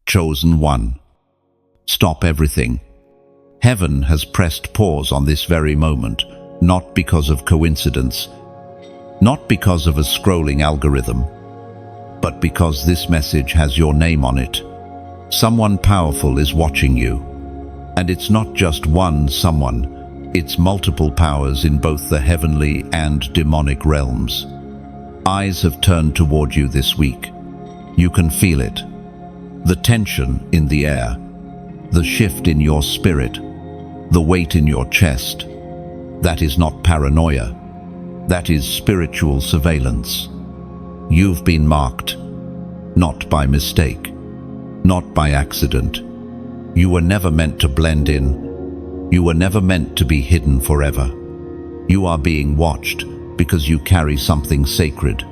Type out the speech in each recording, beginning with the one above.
Chosen one. Stop everything. Heaven has pressed pause on this very moment, not because of coincidence, not because of a scrolling algorithm, but because this message has your name on it. Someone powerful is watching you. And it's not just one someone, it's multiple powers in both the heavenly and demonic realms. Eyes have turned toward you this week. You can feel it. The tension in the air, the shift in your spirit, the weight in your chest. That is not paranoia. That is spiritual surveillance. You've been marked, not by mistake, not by accident. You were never meant to blend in. You were never meant to be hidden forever. You are being watched because you carry something sacred,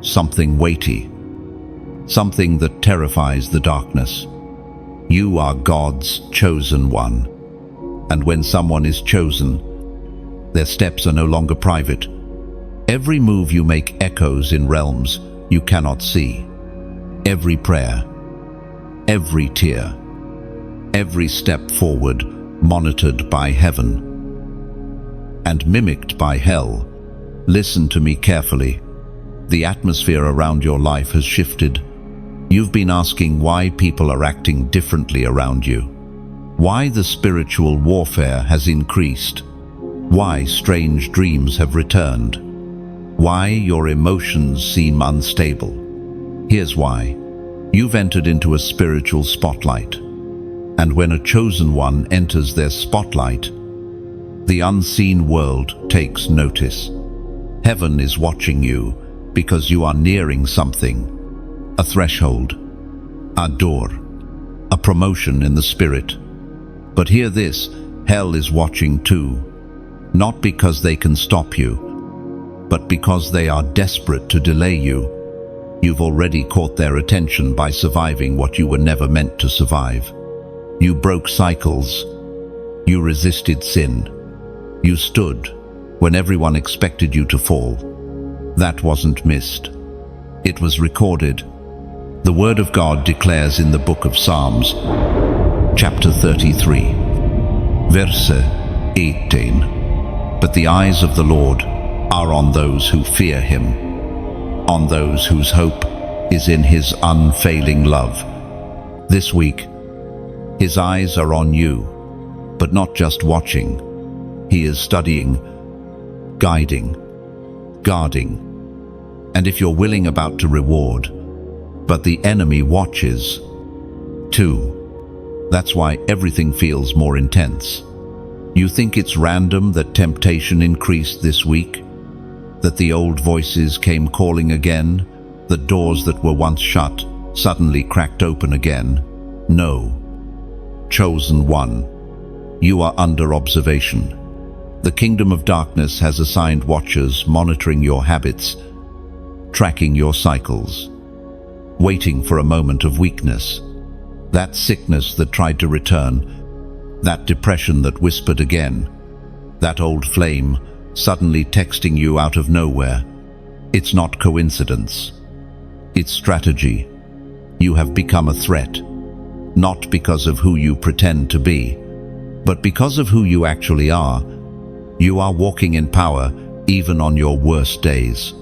something weighty, something that terrifies the darkness. You are God's chosen one. And when someone is chosen, their steps are no longer private. Every move you make echoes in realms you cannot see. Every prayer, every tear, every step forward monitored by heaven and mimicked by hell. Listen to me carefully. The atmosphere around your life has shifted. You've been asking why people are acting differently around you, why the spiritual warfare has increased, why strange dreams have returned, why your emotions seem unstable. Here's why. You've entered into a spiritual spotlight. And when a chosen one enters their spotlight, the unseen world takes notice. Heaven is watching you because you are nearing something. A threshold, a door, a promotion in the spirit. But hear this, hell is watching too. Not because they can stop you, but because they are desperate to delay you. You've already caught their attention by surviving what you were never meant to survive. You broke cycles. You resisted sin. You stood when everyone expected you to fall. That wasn't missed. It was recorded. The Word of God declares in the book of Psalms, chapter 33, verse 18, "But the eyes of the Lord are on those who fear him, on those whose hope is in his unfailing love." This week, his eyes are on you, but not just watching. He is studying, guiding, guarding, and if you're willing, about to reward. But the enemy watches too. That's why everything feels more intense. You think it's random that temptation increased this week? That the old voices came calling again? That doors that were once shut suddenly cracked open again? No. Chosen one, you are under observation. The kingdom of darkness has assigned watchers monitoring your habits, tracking your cycles, waiting for a moment of weakness. That sickness that tried to return, that depression that whispered again, that old flame suddenly texting you out of nowhere. It's not coincidence. It's strategy. You have become a threat, not because of who you pretend to be, but because of who you actually are. You are walking in power even on your worst days.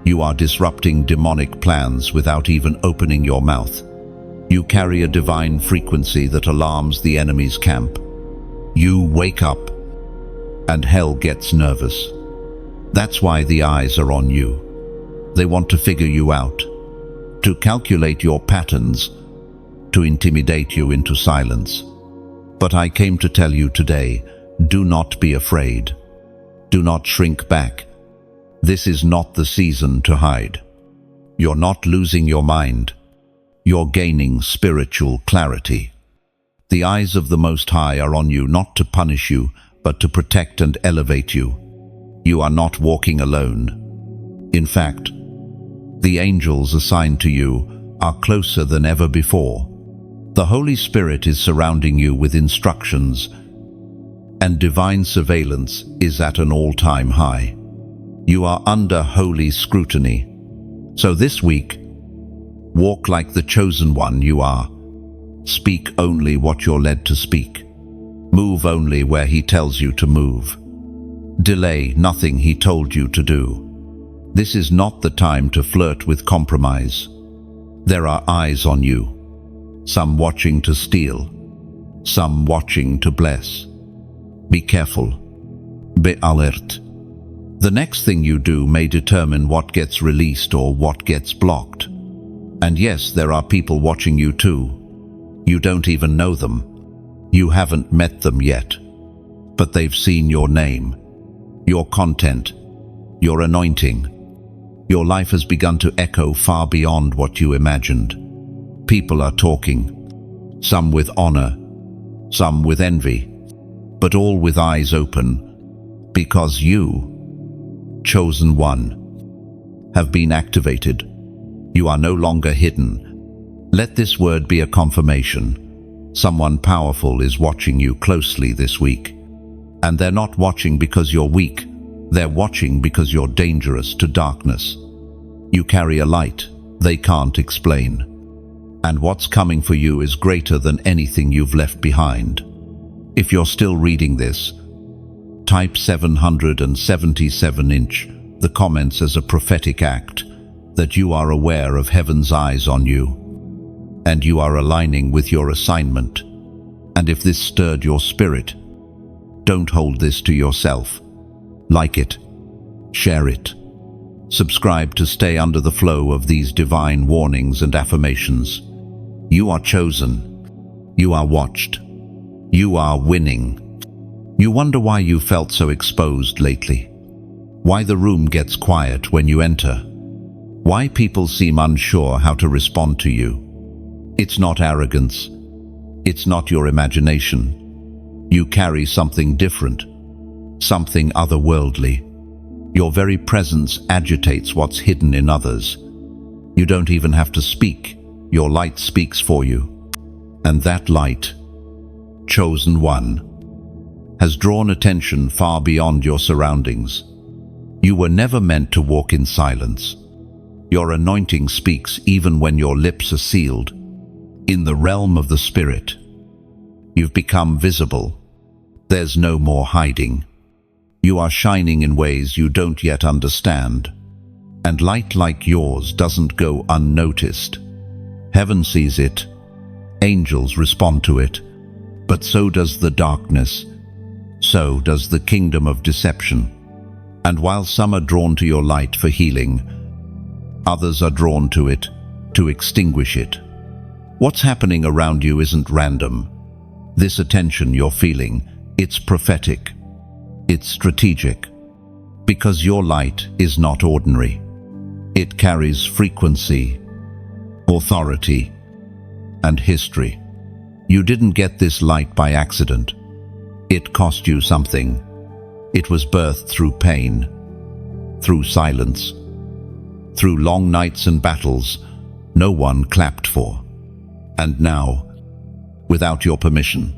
You are disrupting demonic plans without even opening your mouth. You carry a divine frequency that alarms the enemy's camp. You wake up, and hell gets nervous. That's why the eyes are on you. They want to figure you out, to calculate your patterns, to intimidate you into silence. But I came to tell you today, do not be afraid. Do not shrink back. This is not the season to hide. You're not losing your mind. You're gaining spiritual clarity. The eyes of the Most High are on you not to punish you, but to protect and elevate you. You are not walking alone. In fact, the angels assigned to you are closer than ever before. The Holy Spirit is surrounding you with instructions, and divine surveillance is at an all-time high. You are under holy scrutiny. So this week, Walk like the chosen one you are. Speak only what you're led to speak. Move only where he tells you to move. Delay nothing he told you to do. This is not the time to flirt with compromise. There are eyes on you, some watching to steal, some watching to bless. Be careful. Be alert. The next thing you do may determine what gets released or what gets blocked. And yes, there are people watching you too. You don't even know them. You haven't met them yet. But they've seen your name, your content, your anointing. Your life has begun to echo far beyond what you imagined. People are talking, some with honor, some with envy, but all with eyes open, because you, chosen one, have been activated. You are no longer hidden. Let this word be a confirmation. Someone powerful is watching you closely this week. And they're not watching because you're weak. They're watching because you're dangerous to darkness. You carry a light they can't explain. And what's coming for you is greater than anything you've left behind. If you're still reading this, type 777 the comments as a prophetic act that you are aware of heaven's eyes on you, and you are aligning with your assignment. And if this stirred your spirit, don't hold this to yourself. Like it, share it, subscribe to stay under the flow of these divine warnings and affirmations. You are chosen. You are watched. You are winning. You wonder why you felt so exposed lately. Why the room gets quiet when you enter. Why people seem unsure how to respond to you. It's not arrogance. It's not your imagination. You carry something different, something otherworldly. Your very presence agitates what's hidden in others. You don't even have to speak. Your light speaks for you. And that light, chosen one, has drawn attention far beyond your surroundings. You were never meant to walk in silence. Your anointing speaks even when your lips are sealed. In the realm of the Spirit, you've become visible. There's no more hiding. You are shining in ways you don't yet understand. And light like yours doesn't go unnoticed. Heaven sees it. Angels respond to it. But so does the darkness. So does the kingdom of deception. And while some are drawn to your light for healing, others are drawn to it to extinguish it. What's happening around you isn't random. This attention you're feeling, it's prophetic. It's strategic. Because your light is not ordinary. It carries frequency, authority, and history. You didn't get this light by accident. It cost you something. It was birthed through pain, through silence, through long nights and battles no one clapped for. And now, without your permission,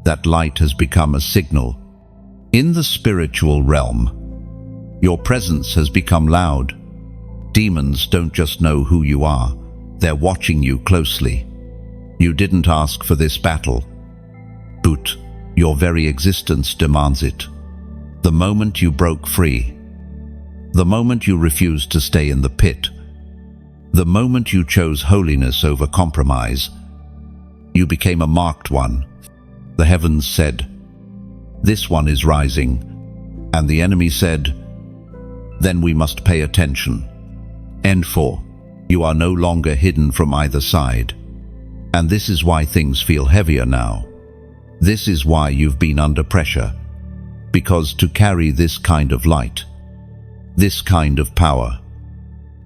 that light has become a signal. In the spiritual realm, your presence has become loud. Demons don't just know who you are, they're watching you closely. You didn't ask for this battle, but your very existence demands it. The moment you broke free, the moment you refused to stay in the pit, the moment you chose holiness over compromise, you became a marked one. The heavens said, "This one is rising," and the enemy said, "Then we must pay attention." End 4. You are no longer hidden from either side. And this is why things feel heavier now. This is why you've been under pressure. Because to carry this kind of light, this kind of power,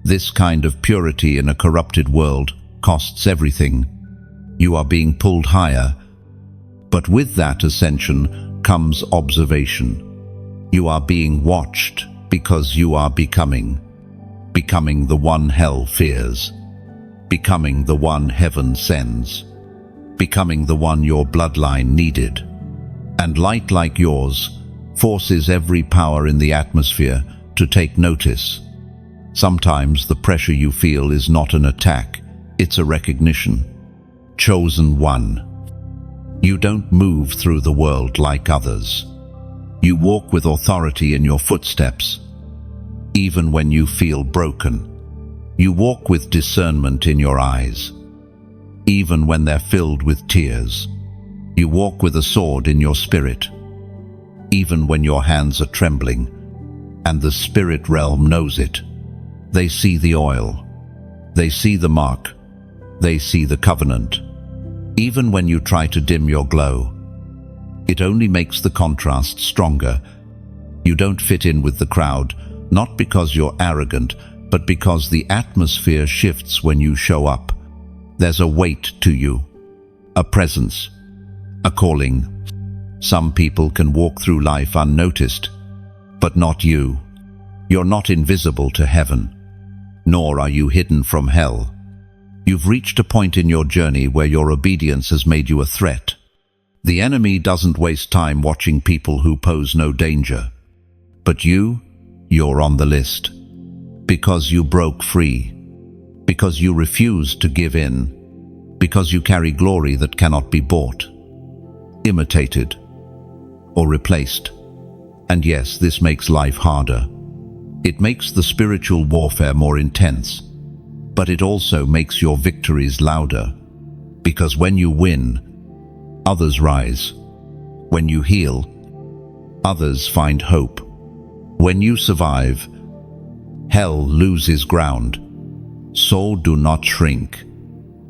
this kind of purity in a corrupted world costs everything. You are being pulled higher. But with that ascension comes observation. You are being watched because you are becoming the one hell fears, becoming the one heaven sends, becoming the one your bloodline needed. And light like yours forces every power in the atmosphere to take notice. Sometimes the pressure you feel is not an attack, it's a recognition. Chosen one. You don't move through the world like others. You walk with authority in your footsteps, even when you feel broken. You walk with discernment in your eyes, even when they're filled with tears. You walk with a sword in your spirit, even when your hands are trembling, and the spirit realm knows it. They see the oil. They see the mark. They see the covenant. Even when you try to dim your glow, it only makes the contrast stronger. You don't fit in with the crowd, not because you're arrogant, but because the atmosphere shifts when you show up. There's a weight to you, a presence, a calling. Some people can walk through life unnoticed, but not you. You're not invisible to heaven, nor are you hidden from hell. You've reached a point in your journey where your obedience has made you a threat. The enemy doesn't waste time watching people who pose no danger. But you're on the list. Because you broke free. Because you refused to give in. Because you carry glory that cannot be bought, imitated, or replaced. And yes, this makes life harder. It makes the spiritual warfare more intense. But it also makes your victories louder. Because when you win, others rise. When you heal, others find hope. When you survive, hell loses ground. So do not shrink.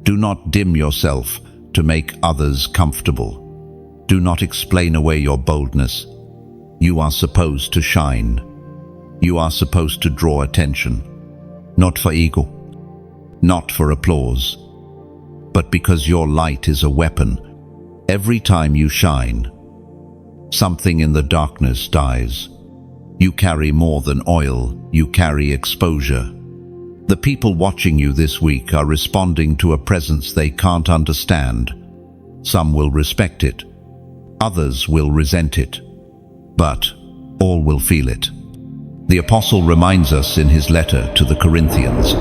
Do not dim yourself to make others comfortable. Do not explain away your boldness. You are supposed to shine. You are supposed to draw attention, not for ego, not for applause, but because your light is a weapon. Every time you shine, something in the darkness dies. You carry more than oil, you carry exposure. The people watching you this week are responding to a presence they can't understand. Some will respect it, others will resent it, but all will feel it. The Apostle reminds us in his letter to the Corinthians,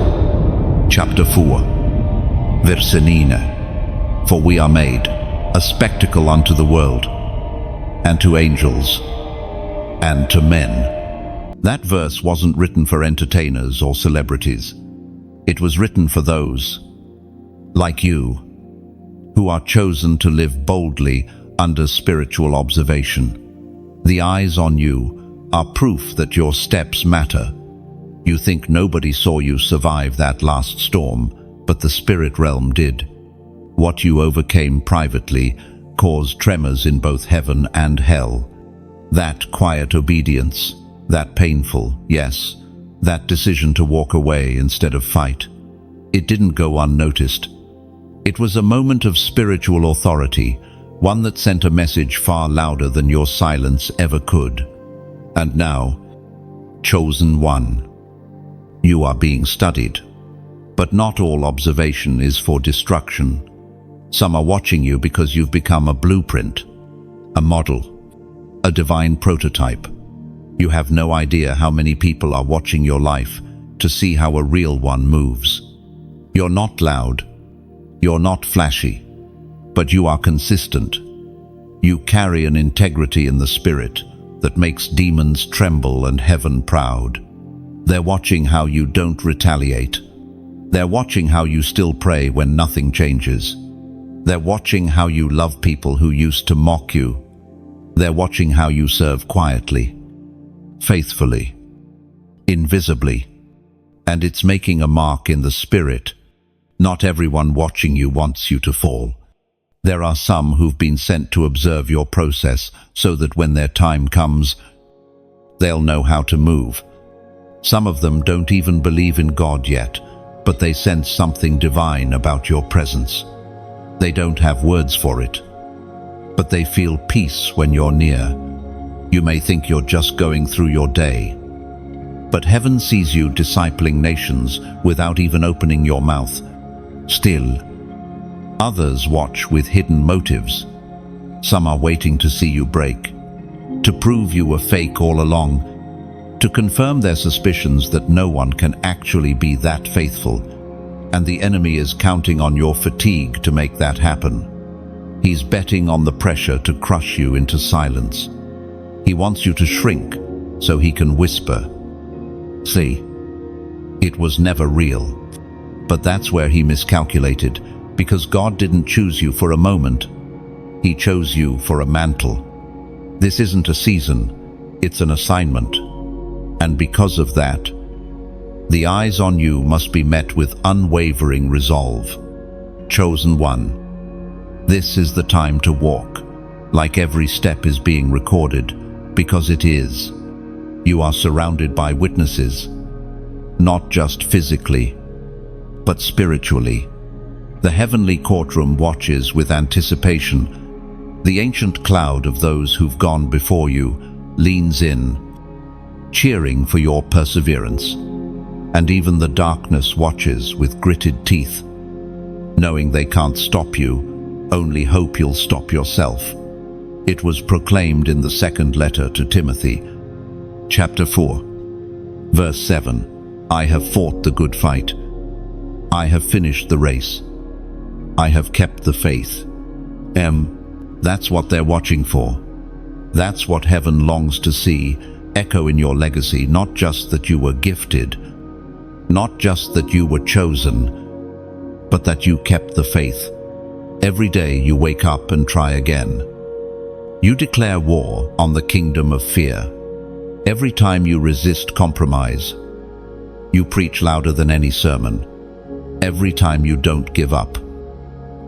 chapter 4, verse 9, "For we are made a spectacle unto the world, and to angels, and to men." That verse wasn't written for entertainers or celebrities. It was written for those, like you, who are chosen to live boldly under spiritual observation. The eyes on you are proof that your steps matter. You think nobody saw you survive that last storm, but the spirit realm did. What you overcame privately caused tremors in both heaven and hell. That quiet obedience, that painful, yes, that decision to walk away instead of fight, it didn't go unnoticed. It was a moment of spiritual authority, one that sent a message far louder than your silence ever could. And now, chosen one, you are being studied. But not all observation is for destruction. Some are watching you because you've become a blueprint, a model, a divine prototype. You have no idea how many people are watching your life to see how a real one moves. You're not loud, you're not flashy, but you are consistent. You carry an integrity in the spirit that makes demons tremble and heaven proud. They're watching how you don't retaliate. They're watching how you still pray when nothing changes. They're watching how you love people who used to mock you. They're watching how you serve quietly, faithfully, invisibly. And it's making a mark in the spirit. Not everyone watching you wants you to fall. There are some who've been sent to observe your process so that when their time comes, they'll know how to move. Some of them don't even believe in God yet, but they sense something divine about your presence. They don't have words for it, but they feel peace when you're near. You may think you're just going through your day, but heaven sees you discipling nations without even opening your mouth. Still, others watch with hidden motives. Some are waiting to see you break, to prove you were fake all along, to confirm their suspicions that no one can actually be that faithful. And the enemy is counting on your fatigue to make that happen. He's betting on the pressure to crush you into silence. He wants you to shrink so he can whisper. See, it was never real. But that's where he miscalculated, because God didn't choose you for a moment. He chose you for a mantle. This isn't a season, it's an assignment. And because of that, the eyes on you must be met with unwavering resolve. Chosen one, this is the time to walk, like every step is being recorded, because it is. You are surrounded by witnesses, not just physically, but spiritually. The heavenly courtroom watches with anticipation. The ancient cloud of those who've gone before you leans in, cheering for your perseverance. And even the darkness watches with gritted teeth, knowing they can't stop you, only hope you'll stop yourself. It was proclaimed in the second letter to Timothy, chapter 4, verse 7, I have fought the good fight. I have finished the race. I have kept the faith. That's what they're watching for. That's what heaven longs to see echo in your legacy, not just that you were gifted, not just that you were chosen, but that you kept the faith. Every day you wake up and try again. You declare war on the kingdom of fear. Every time you resist compromise, you preach louder than any sermon. Every time you don't give up,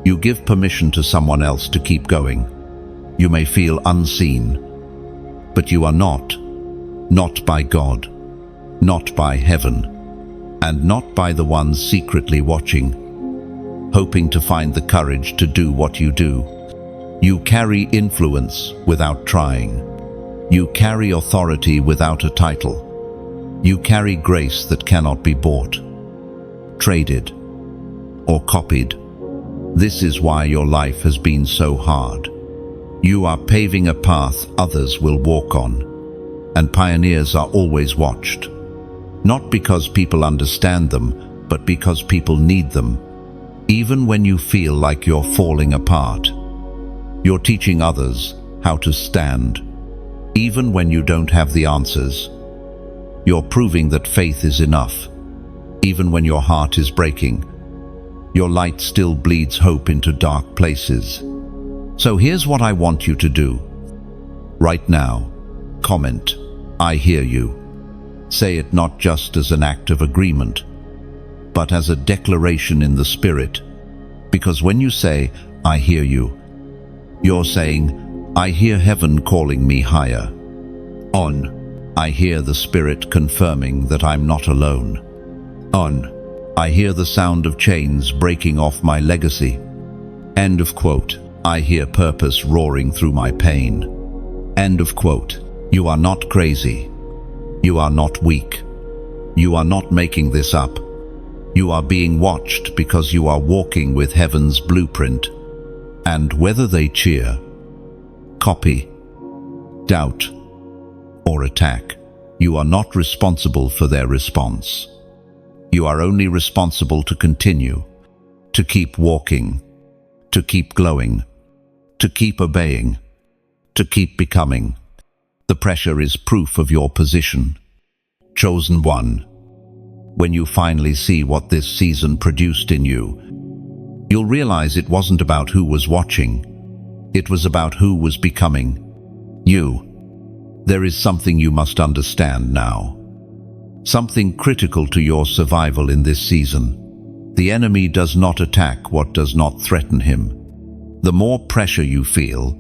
you give permission to someone else to keep going. You may feel unseen, but you are not by God, not by heaven, and not by the ones secretly watching, hoping to find the courage to do what you do. You carry influence without trying. You carry authority without a title. You carry grace that cannot be bought, traded, or copied. This is why your life has been so hard. You are paving a path others will walk on, and pioneers are always watched. Not because people understand them, but because people need them. Even when you feel like you're falling apart, you're teaching others how to stand. Even when you don't have the answers, you're proving that faith is enough. Even when your heart is breaking, your light still bleeds hope into dark places. So here's what I want you to do. Right now, comment, I hear you. Say it not just as an act of agreement, but as a declaration in the Spirit. Because when you say, I hear you, you're saying, I hear heaven calling me higher. I hear the Spirit confirming that I'm not alone. I hear the sound of chains breaking off my legacy. End of quote. I hear purpose roaring through my pain. End of quote. You are not crazy. You are not weak. You are not making this up. You are being watched because you are walking with heaven's blueprint. And whether they cheer, copy, doubt, or attack, you are not responsible for their response. You are only responsible to continue, to keep walking, to keep glowing, to keep obeying, to keep becoming. The pressure is proof of your position. Chosen one. When you finally see what this season produced in you, you'll realize it wasn't about who was watching. It was about who was becoming. You. There is something you must understand now. Something critical to your survival in this season. The enemy does not attack what does not threaten him. The more pressure you feel,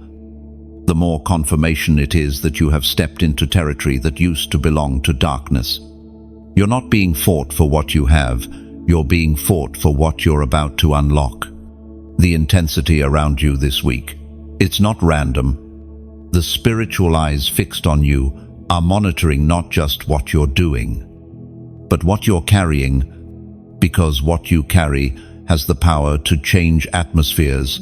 the more confirmation it is that you have stepped into territory that used to belong to darkness. You're not being fought for what you have, you're being fought for what you're about to unlock. The intensity around you this week, it's not random. The spiritual eyes fixed on you are monitoring not just what you're doing, but what you're carrying, because what you carry has the power to change atmospheres.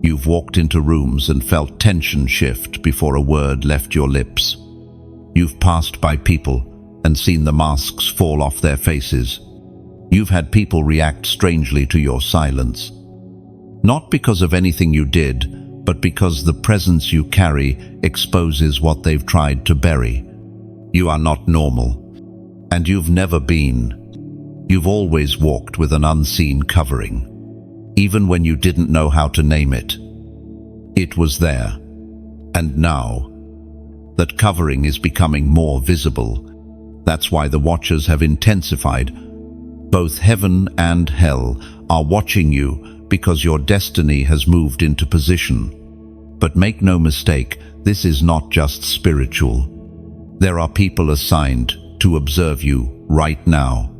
You've walked into rooms and felt tension shift before a word left your lips. You've passed by people and seen the masks fall off their faces. You've had people react strangely to your silence. Not because of anything you did, but because the presence you carry exposes what they've tried to bury. You are not normal, and you've never been. You've always walked with an unseen covering, even when you didn't know how to name it. It was there, and now that covering is becoming more visible. That's why the Watchers have intensified. Both heaven and hell are watching you because your destiny has moved into position. But make no mistake, this is not just spiritual. There are people assigned to observe you right now.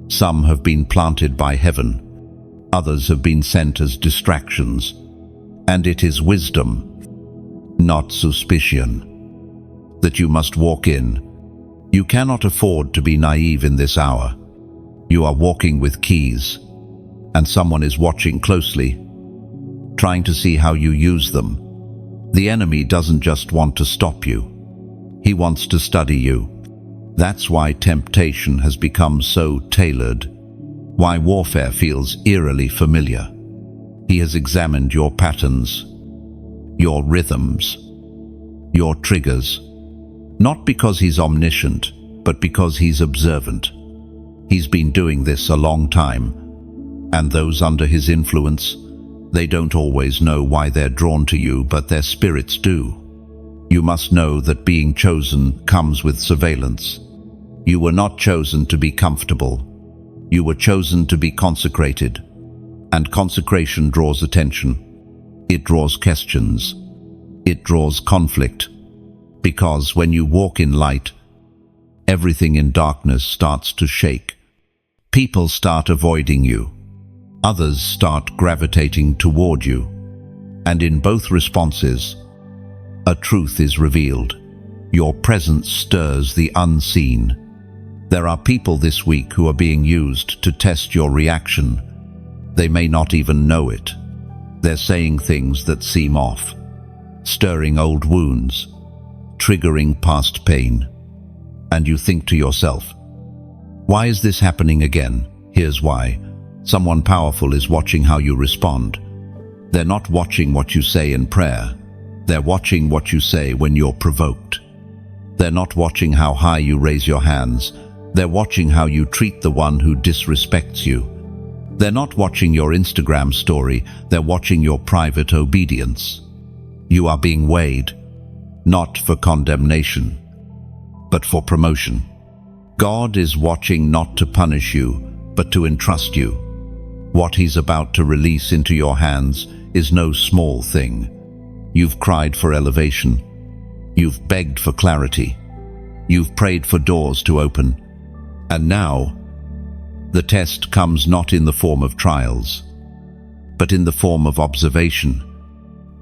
Some have been planted by heaven. Others have been sent as distractions. And it is wisdom, not suspicion, that you must walk in. You cannot afford to be naive in this hour. You are walking with keys, and someone is watching closely, trying to see how you use them. The enemy doesn't just want to stop you. He wants to study you. That's why temptation has become so tailored, why warfare feels eerily familiar. He has examined your patterns, your rhythms, your triggers, not because he's omniscient, but because he's observant. He's been doing this a long time, and those under his influence, they don't always know why they're drawn to you, but their spirits do. You must know that being chosen comes with surveillance. You were not chosen to be comfortable. You were chosen to be consecrated. And consecration draws attention. It draws questions. It draws conflict. Because when you walk in light, everything in darkness starts to shake. People start avoiding you. Others start gravitating toward you. And in both responses, a truth is revealed. Your presence stirs the unseen. There are people this week who are being used to test your reaction. They may not even know it. They're saying things that seem off, stirring old wounds, triggering past pain. And you think to yourself, why is this happening again? Here's why. Someone powerful is watching how you respond. They're not watching what you say in prayer. They're watching what you say when you're provoked. They're not watching how high you raise your hands. They're watching how you treat the one who disrespects you. They're not watching your Instagram story. They're watching your private obedience. You are being weighed, not for condemnation, but for promotion. God is watching not to punish you, but to entrust you. What he's about to release into your hands is no small thing. You've cried for elevation. You've begged for clarity. You've prayed for doors to open. And now, the test comes not in the form of trials, but in the form of observation.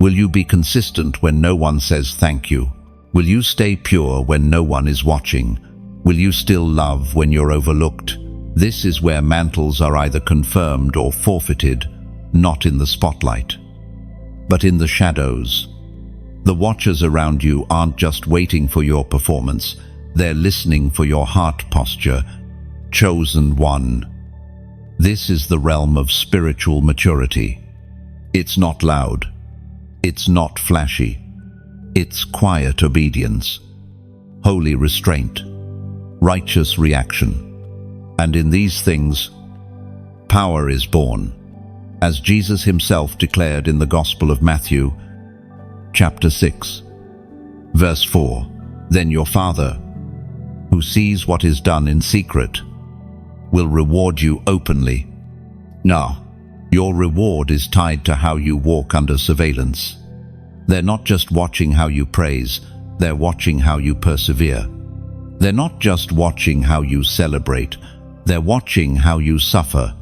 Will you be consistent when no one says thank you? Will you stay pure when no one is watching? Will you still love when you're overlooked? This is where mantles are either confirmed or forfeited, not in the spotlight, but in the shadows. The watchers around you aren't just waiting for your performance, they're listening for your heart posture. Chosen one. This is the realm of spiritual maturity. It's not loud. It's not flashy. It's quiet obedience, holy restraint, righteous reaction. And in these things, power is born, as Jesus himself declared in the Gospel of Matthew, chapter 6, verse 4. Then your Father, who sees what is done in secret, will reward you openly. Now, your reward is tied to how you walk under surveillance. They're not just watching how you praise, they're watching how you persevere. They're not just watching how you celebrate, they're watching how you suffer.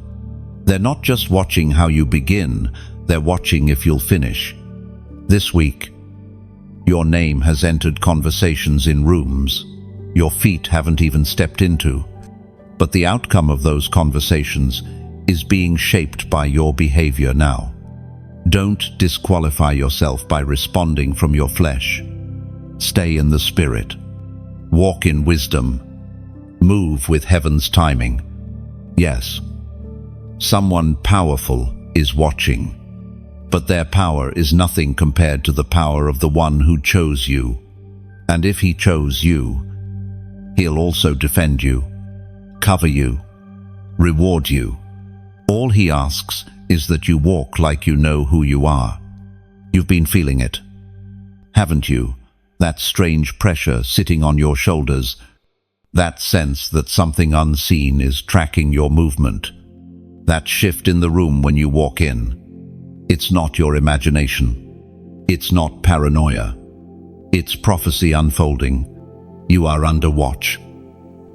They're not just watching how you begin, they're watching if you'll finish. This week, your name has entered conversations in rooms your feet haven't even stepped into. But the outcome of those conversations is being shaped by your behavior now. Don't disqualify yourself by responding from your flesh. Stay in the Spirit. Walk in wisdom. Move with heaven's timing. Yes, Someone powerful is watching, but their power is nothing compared to the power of the one who chose you. And if he chose you, he'll also defend you, cover you, reward you. All he asks is that you walk like you know who you are. You've been feeling it, haven't you? That strange pressure sitting on your shoulders, that sense that something unseen is tracking your movement, that shift in the room when you walk in. It's not your imagination. It's not paranoia. It's prophecy unfolding. You are under watch,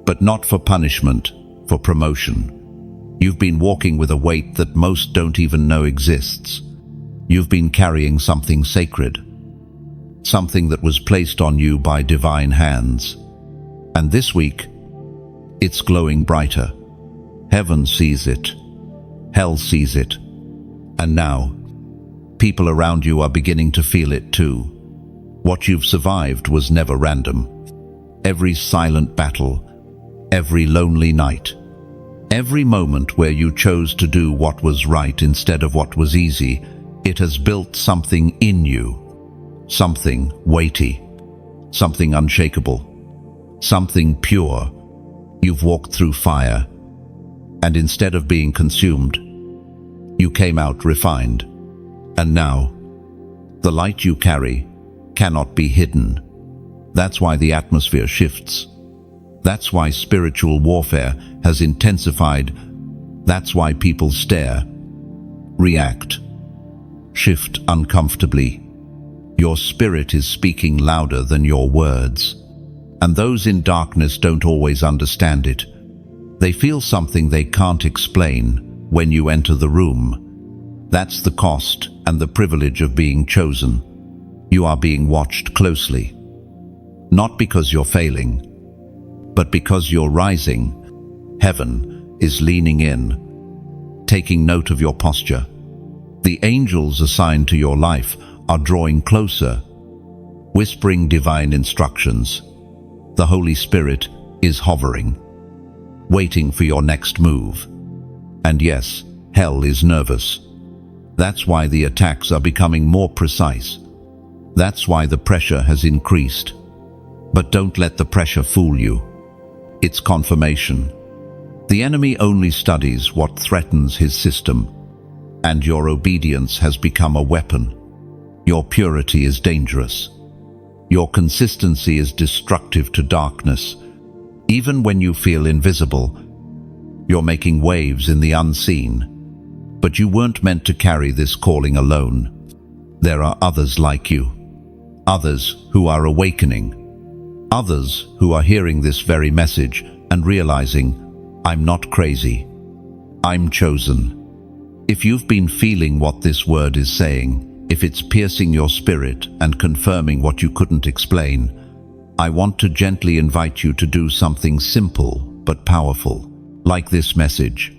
but not for punishment, for promotion. You've been walking with a weight that most don't even know exists. You've been carrying something sacred, something that was placed on you by divine hands. And this week, it's glowing brighter. Heaven sees it. Hell sees it. And now, people around you are beginning to feel it too. What you've survived was never random. Every silent battle, every lonely night, every moment where you chose to do what was right instead of what was easy, it has built something in you. Something weighty, something unshakable, something pure. You've walked through fire, and instead of being consumed, you came out refined. And now, the light you carry cannot be hidden. That's why the atmosphere shifts. That's why spiritual warfare has intensified. That's why people stare, react, shift uncomfortably. Your spirit is speaking louder than your words. And those in darkness don't always understand it. They feel something they can't explain when you enter the room. That's the cost and the privilege of being chosen. You are being watched closely. Not because you're failing, but because you're rising. Heaven is leaning in, taking note of your posture. The angels assigned to your life are drawing closer, whispering divine instructions. The Holy Spirit is hovering, waiting for your next move. And yes, hell is nervous. That's why the attacks are becoming more precise. That's why the pressure has increased. But don't let the pressure fool you. It's confirmation. The enemy only studies what threatens his system, and your obedience has become a weapon. Your purity is dangerous. Your consistency is destructive to darkness. Even when you feel invisible, you're making waves in the unseen. But you weren't meant to carry this calling alone. There are others like you. Others who are awakening. Others who are hearing this very message and realizing, I'm not crazy. I'm chosen. If you've been feeling what this word is saying, if it's piercing your spirit and confirming what you couldn't explain, I want to gently invite you to do something simple but powerful, like this message.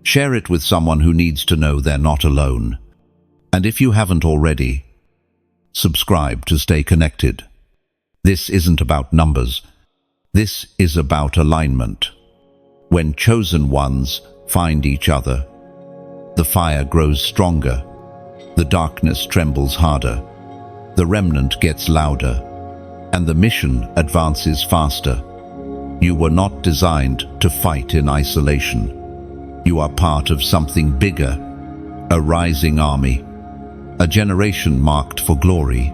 Share it with someone who needs to know they're not alone. And if you haven't already, subscribe to stay connected. This isn't about numbers. This is about alignment. When chosen ones find each other, the fire grows stronger. The darkness trembles harder, the remnant gets louder, and the mission advances faster. You were not designed to fight in isolation. You are part of something bigger, a rising army, a generation marked for glory.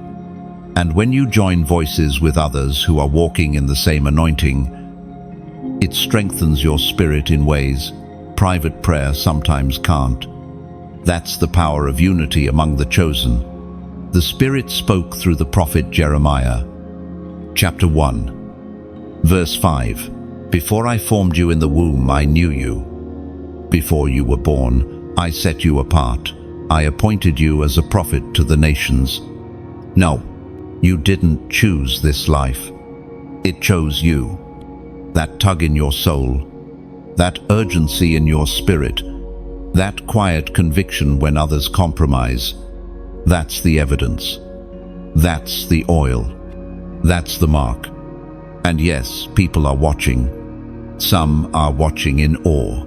And when you join voices with others who are walking in the same anointing, it strengthens your spirit in ways private prayer sometimes can't. That's the power of unity among the chosen. The Spirit spoke through the prophet Jeremiah. Chapter 1, verse 5. Before I formed you in the womb, I knew you. Before you were born, I set you apart. I appointed you as a prophet to the nations. No, you didn't choose this life. It chose you. That tug in your soul, that urgency in your spirit, that quiet conviction when others compromise, that's the evidence. That's the oil. That's the mark. And yes, people are watching. Some are watching in awe.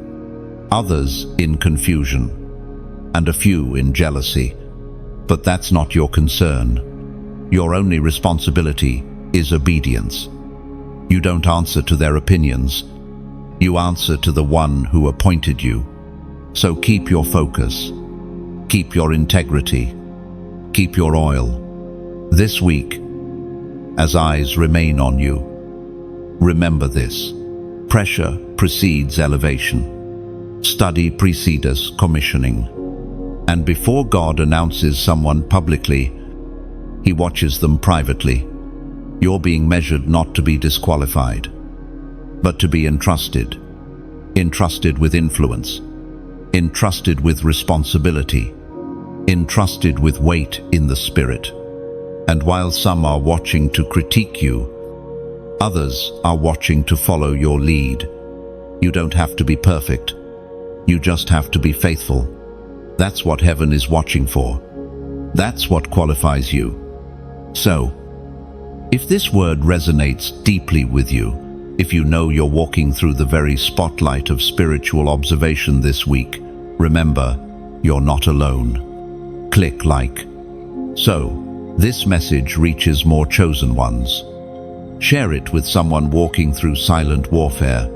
others in confusion, and a few in jealousy. But that's not your concern. Your only responsibility is obedience. You don't answer to their opinions. You answer to the one who appointed you. So keep your focus. Keep your integrity. Keep your oil. This week, as eyes remain on you, remember this: pressure precedes elevation. Study precedes commissioning. And before God announces someone publicly, He watches them privately. You're being measured not to be disqualified, but to be entrusted. Entrusted with influence. Entrusted with responsibility. Entrusted with weight in the spirit. And while some are watching to critique you, others are watching to follow your lead. You don't have to be perfect. You just have to be faithful. That's what heaven is watching for. That's what qualifies you. So, if this word resonates deeply with you, if you know you're walking through the very spotlight of spiritual observation this week, remember, you're not alone. Click like. So, this message reaches more chosen ones. Share it with someone walking through silent warfare,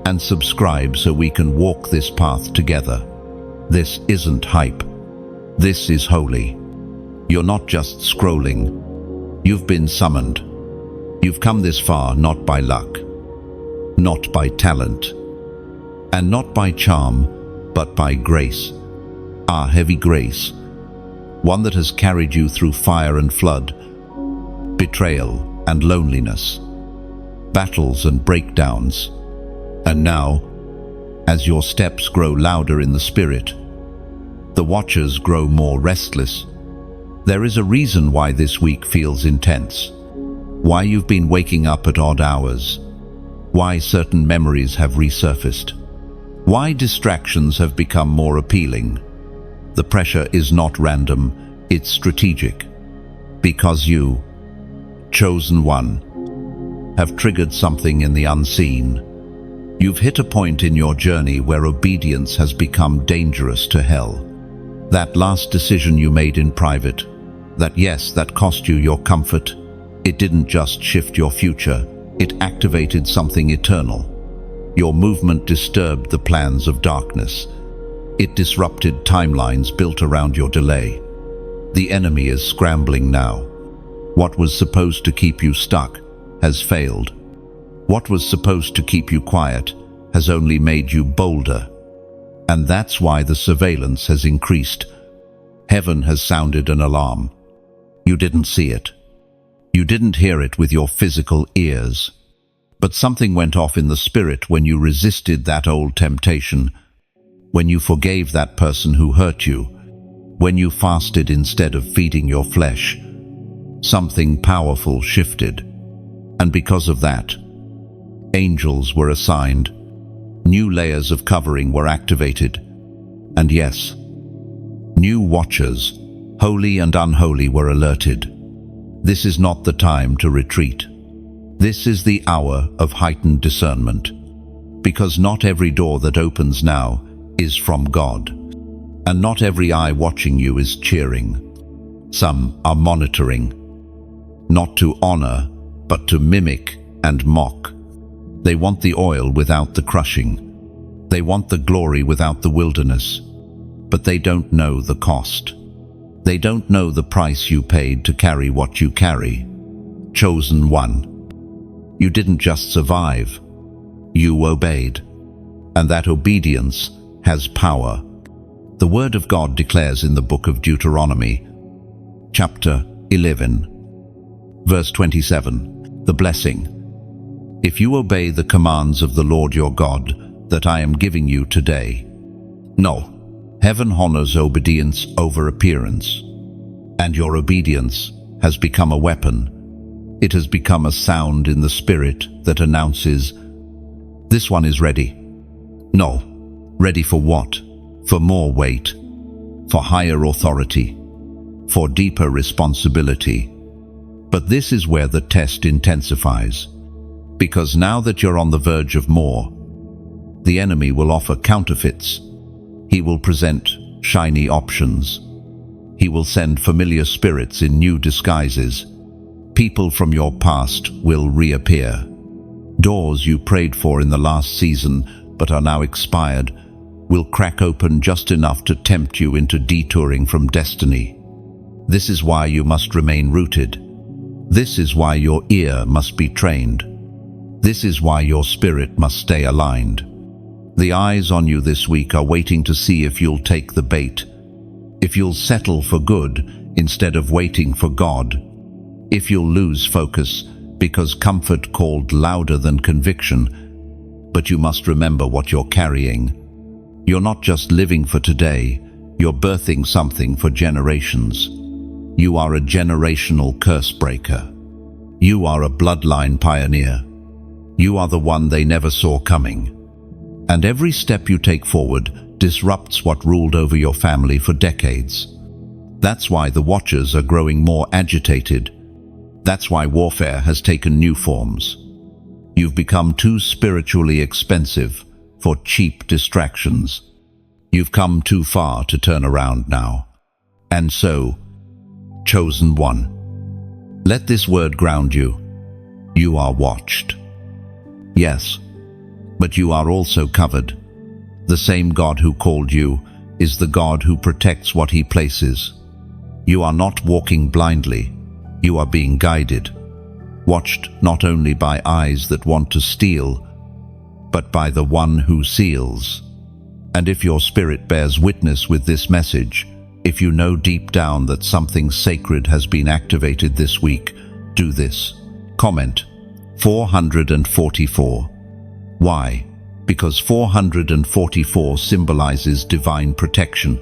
and subscribe so we can walk this path together. This isn't hype. This is holy. You're not just scrolling. You've been summoned. You've come this far not by luck, not by talent, and not by charm, but by grace. Our heavy grace, one that has carried you through fire and flood, betrayal and loneliness, battles and breakdowns. And now, as your steps grow louder in the spirit, the watchers grow more restless. There is a reason why this week feels intense, why you've been waking up at odd hours, why certain memories have resurfaced, why distractions have become more appealing. The pressure is not random, it's strategic. Because you, chosen one, have triggered something in the unseen. You've hit a point in your journey where obedience has become dangerous to hell. That last decision you made in private, that cost you your comfort, it didn't just shift your future, it activated something eternal. Your movement disturbed the plans of darkness. It disrupted timelines built around your delay. The enemy is scrambling now. What was supposed to keep you stuck has failed. What was supposed to keep you quiet has only made you bolder. And that's why the surveillance has increased. Heaven has sounded an alarm. You didn't see it. You didn't hear it with your physical ears. But something went off in the spirit when you resisted that old temptation, when you forgave that person who hurt you, when you fasted instead of feeding your flesh. Something powerful shifted. And because of that, angels were assigned. New layers of covering were activated. And yes, new watchers, holy and unholy, were alerted. This is not the time to retreat. This is the hour of heightened discernment. Because not every door that opens now is from God. And not every eye watching you is cheering. Some are monitoring. Not to honor, but to mimic and mock. They want the oil without the crushing. They want the glory without the wilderness. But they don't know the cost. They don't know the price you paid to carry what you carry. Chosen one. You didn't just survive. You obeyed. And that obedience has power. The Word of God declares in the book of Deuteronomy, chapter 11, verse 27, the blessing. If you obey the commands of the Lord your God that I am giving you today. No, heaven honors obedience over appearance. And your obedience has become a weapon. It has become a sound in the spirit that announces, this one is ready. No, ready for what? For more weight, for higher authority, for deeper responsibility. But this is where the test intensifies. Because now that you're on the verge of more, The enemy will offer counterfeits. He will present shiny options. He will send familiar spirits in new disguises. People from your past will reappear. Doors you prayed for in the last season but are now expired will crack open just enough to tempt you into detouring from destiny. This is why you must remain rooted. This is why your ear must be trained. This is why your spirit must stay aligned. The eyes on you this week are waiting to see if you'll take the bait, if you'll settle for good instead of waiting for God, if you'll lose focus because comfort called louder than conviction. But you must remember what you're carrying. You're not just living for today, you're birthing something for generations. You are a generational curse breaker. You are a bloodline pioneer. You are the one they never saw coming. And every step you take forward disrupts what ruled over your family for decades. That's why the Watchers are growing more agitated. That's why warfare has taken new forms. You've become too spiritually expensive for cheap distractions. You've come too far to turn around now. And so, chosen one, let this word ground you. You are watched. Yes, but you are also covered. The same God who called you is the God who protects what He places. You are not walking blindly. You are being guided, watched not only by eyes that want to steal, but by the one who seals. And if your spirit bears witness with this message, if you know deep down that something sacred has been activated this week, do this. Comment 444. Why? Because 444 symbolizes divine protection,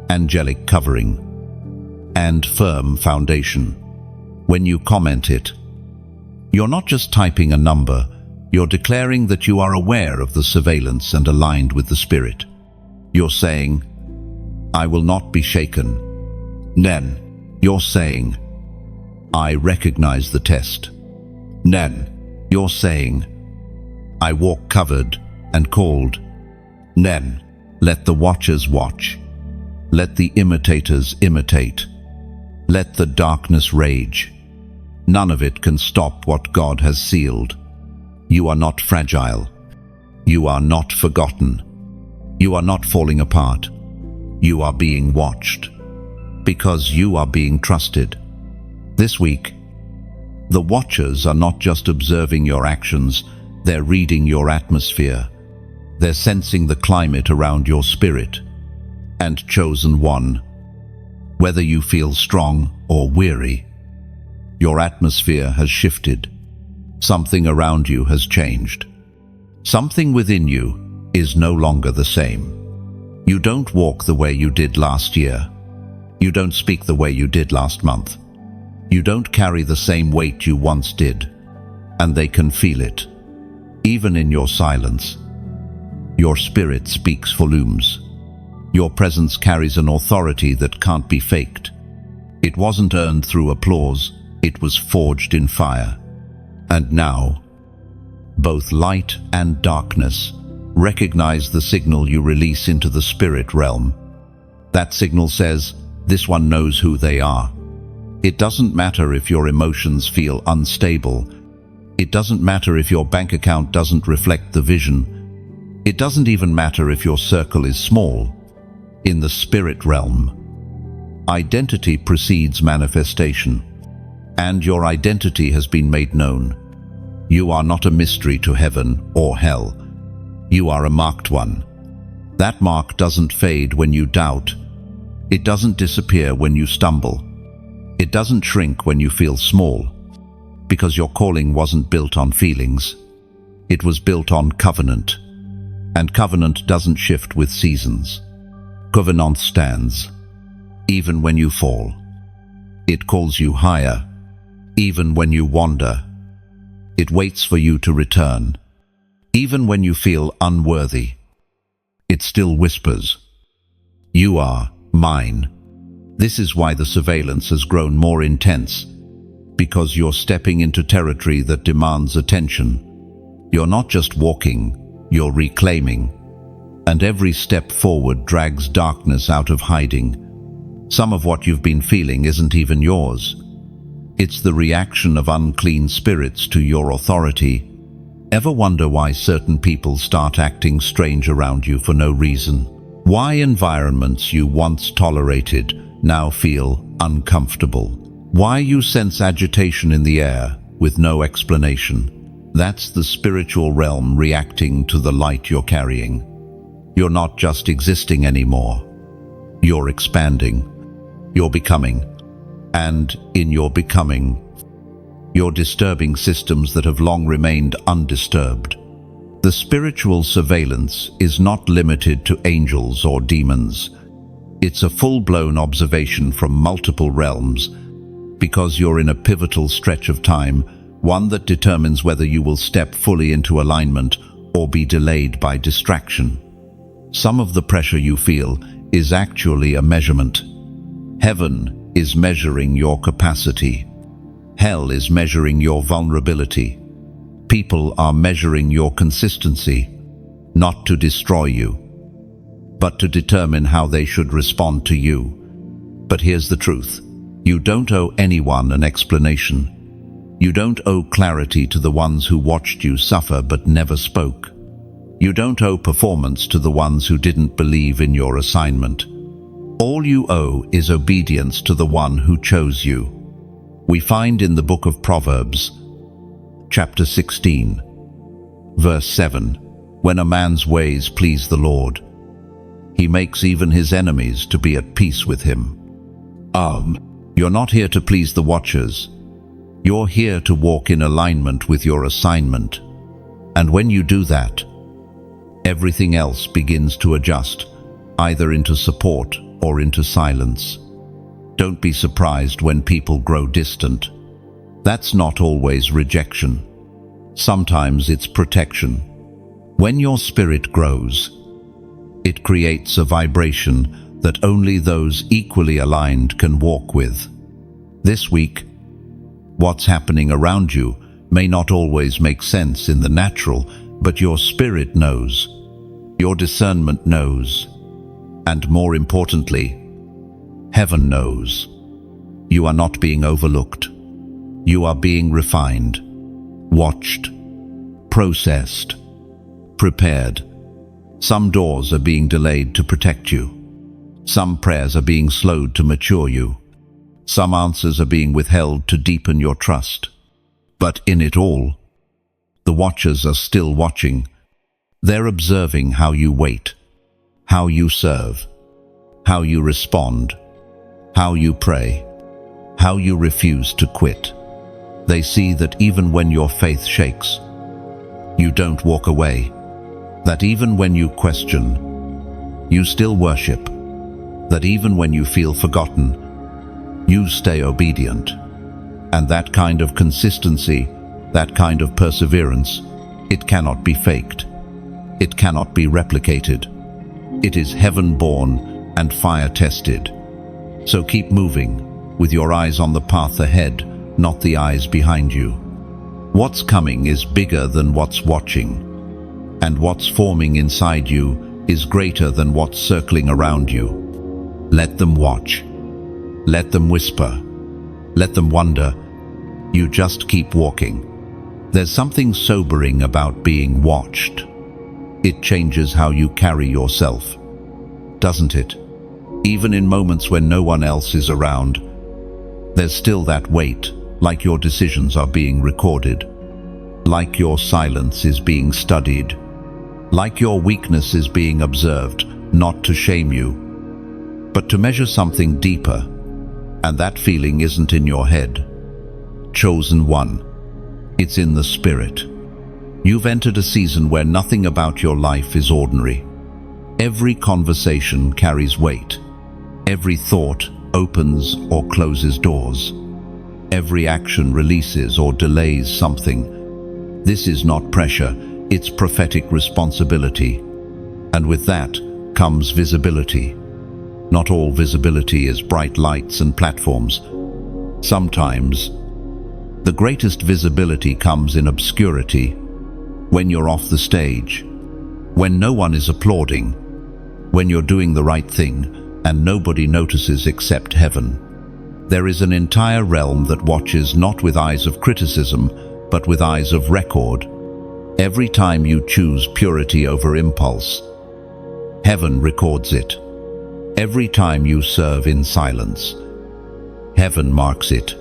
angelic covering, and firm foundation. When you comment it, you're not just typing a number, you're declaring that you are aware of the surveillance and aligned with the Spirit. You're saying, I will not be shaken. Then, you're saying, I recognize the test. Then, you're saying, I walk covered and called. Then, let the watchers watch. Let the imitators imitate. Let the darkness rage. None of it can stop what God has sealed. You are not fragile. You are not forgotten. You are not falling apart. You are being watched. Because you are being trusted. This week, the Watchers are not just observing your actions, they're reading your atmosphere. They're sensing the climate around your spirit. And chosen one, whether you feel strong or weary, your atmosphere has shifted. Something around you has changed. Something within you is no longer the same. You don't walk the way you did last year. You don't speak the way you did last month. You don't carry the same weight you once did. And they can feel it. Even in your silence, your spirit speaks volumes. Your presence carries an authority that can't be faked. It wasn't earned through applause, it was forged in fire. And now, both light and darkness recognize the signal you release into the spirit realm. That signal says, this one knows who they are. It doesn't matter if your emotions feel unstable. It doesn't matter if your bank account doesn't reflect the vision. It doesn't even matter if your circle is small. In the spirit realm, identity precedes manifestation, and your identity has been made known. You are not a mystery to heaven or hell. You are a marked one. That mark doesn't fade when you doubt. It doesn't disappear when you stumble. It doesn't shrink when you feel small, because your calling wasn't built on feelings. It was built on covenant, and covenant doesn't shift with seasons. Covenant stands, even when you fall. It calls you higher, even when you wander. It waits for you to return, even when you feel unworthy. It still whispers, you are mine. This is why the surveillance has grown more intense, because you're stepping into territory that demands attention. You're not just walking, you're reclaiming. And every step forward drags darkness out of hiding. Some of what you've been feeling isn't even yours. It's the reaction of unclean spirits to your authority. Ever wonder why certain people start acting strange around you for no reason? Why environments you once tolerated now feel uncomfortable? Why you sense agitation in the air with no explanation? That's the spiritual realm reacting to the light you're carrying. You're not just existing anymore. You're expanding. You're becoming. And in your becoming, you're disturbing systems that have long remained undisturbed. The spiritual surveillance is not limited to angels or demons. It's a full-blown observation from multiple realms, because you're in a pivotal stretch of time, one that determines whether you will step fully into alignment or be delayed by distraction. Some of the pressure you feel is actually a measurement. Heaven is measuring your capacity. Hell is measuring your vulnerability. People are measuring your consistency, not to destroy you, but to determine how they should respond to you. But here's the truth. You don't owe anyone an explanation. You don't owe clarity to the ones who watched you suffer but never spoke. You don't owe performance to the ones who didn't believe in your assignment. All you owe is obedience to the one who chose you. We find in the book of Proverbs, chapter 16, verse 7, when a man's ways please the Lord, he makes even his enemies to be at peace with him. You're not here to please the watchers. You're here to walk in alignment with your assignment. And when you do that, everything else begins to adjust, either into support or into silence. Don't be surprised when people grow distant. That's not always rejection. Sometimes it's protection. When your spirit grows, it creates a vibration that only those equally aligned can walk with. This week, what's happening around you may not always make sense in the natural, but your spirit knows. Your discernment knows. And more importantly, heaven knows. You are not being overlooked. You are being refined, watched, processed, prepared. Some doors are being delayed to protect you. Some prayers are being slowed to mature you. Some answers are being withheld to deepen your trust. But in it all, the watchers are still watching. They're observing how you wait, how you serve, how you respond, how you pray, how you refuse to quit. They see that even when your faith shakes, you don't walk away. That even when you question, you still worship. That even when you feel forgotten, you stay obedient. And that kind of consistency, that kind of perseverance, it cannot be faked. It cannot be replicated. It is heaven-born and fire-tested. So keep moving, with your eyes on the path ahead, not the eyes behind you. What's coming is bigger than what's watching. And what's forming inside you is greater than what's circling around you. Let them watch. Let them whisper. Let them wonder. You just keep walking. There's something sobering about being watched. It changes how you carry yourself, doesn't it? Even in moments when no one else is around, there's still that weight, like your decisions are being recorded, like your silence is being studied, like your weakness is being observed, not to shame you, but to measure something deeper. And that feeling isn't in your head. Chosen one. It's in the spirit. You've entered a season where nothing about your life is ordinary. Every conversation carries weight. Every thought opens or closes doors. Every action releases or delays something. This is not pressure, it's prophetic responsibility. And with that comes visibility. Not all visibility is bright lights and platforms. Sometimes, the greatest visibility comes in obscurity, when you're off the stage, When no one is applauding, when you're doing the right thing and nobody notices except heaven. There is an entire realm that watches not with eyes of criticism, but with eyes of record. Every time you choose purity over impulse, heaven records it. Every time you serve in silence, heaven marks it.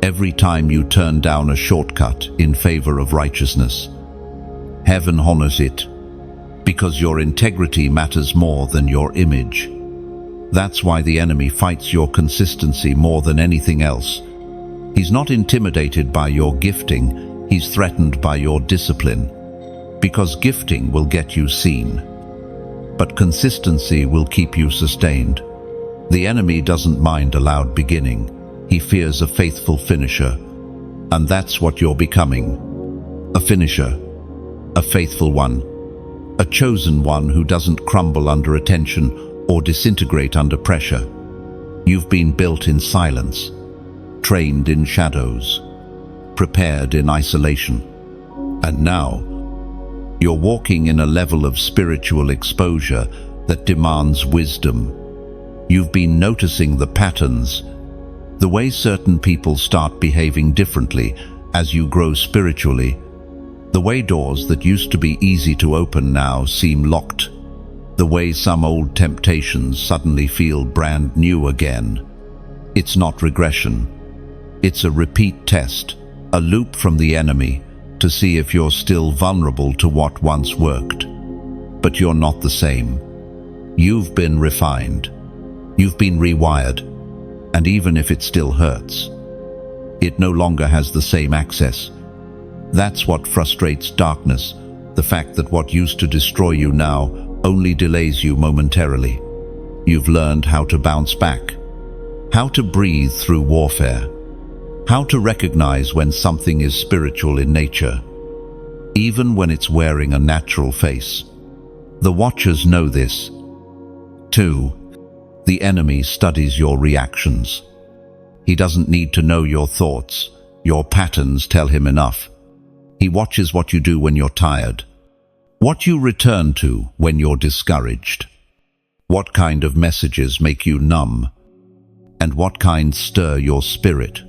Every time you turn down a shortcut in favor of righteousness, heaven honors it, because your integrity matters more than your image. That's why the enemy fights your consistency more than anything else. He's not intimidated by your gifting, he's threatened by your discipline. Because gifting will get you seen, but consistency will keep you sustained. The enemy doesn't mind a loud beginning. He fears a faithful finisher. And that's what you're becoming. A finisher. A faithful one. A chosen one who doesn't crumble under attention or disintegrate under pressure. You've been built in silence, trained in shadows, prepared in isolation. And now, you're walking in a level of spiritual exposure that demands wisdom. You've been noticing the patterns, the way certain people start behaving differently as you grow spiritually, the way doors that used to be easy to open now seem locked, the way some old temptations suddenly feel brand new again. It's not regression. It's a repeat test, a loop from the enemy to see if you're still vulnerable to what once worked. But you're not the same. You've been refined. You've been rewired. And even if it still hurts, it no longer has the same access. That's what frustrates darkness, the fact that what used to destroy you now only delays you momentarily. You've learned how to bounce back, how to breathe through warfare, how to recognize when something is spiritual in nature, even when it's wearing a natural face. The Watchers know this. 2. The enemy studies your reactions. He doesn't need to know your thoughts. Your patterns tell him enough. He watches what you do when you're tired, what you return to when you're discouraged, what kind of messages make you numb, and what kind stir your spirit.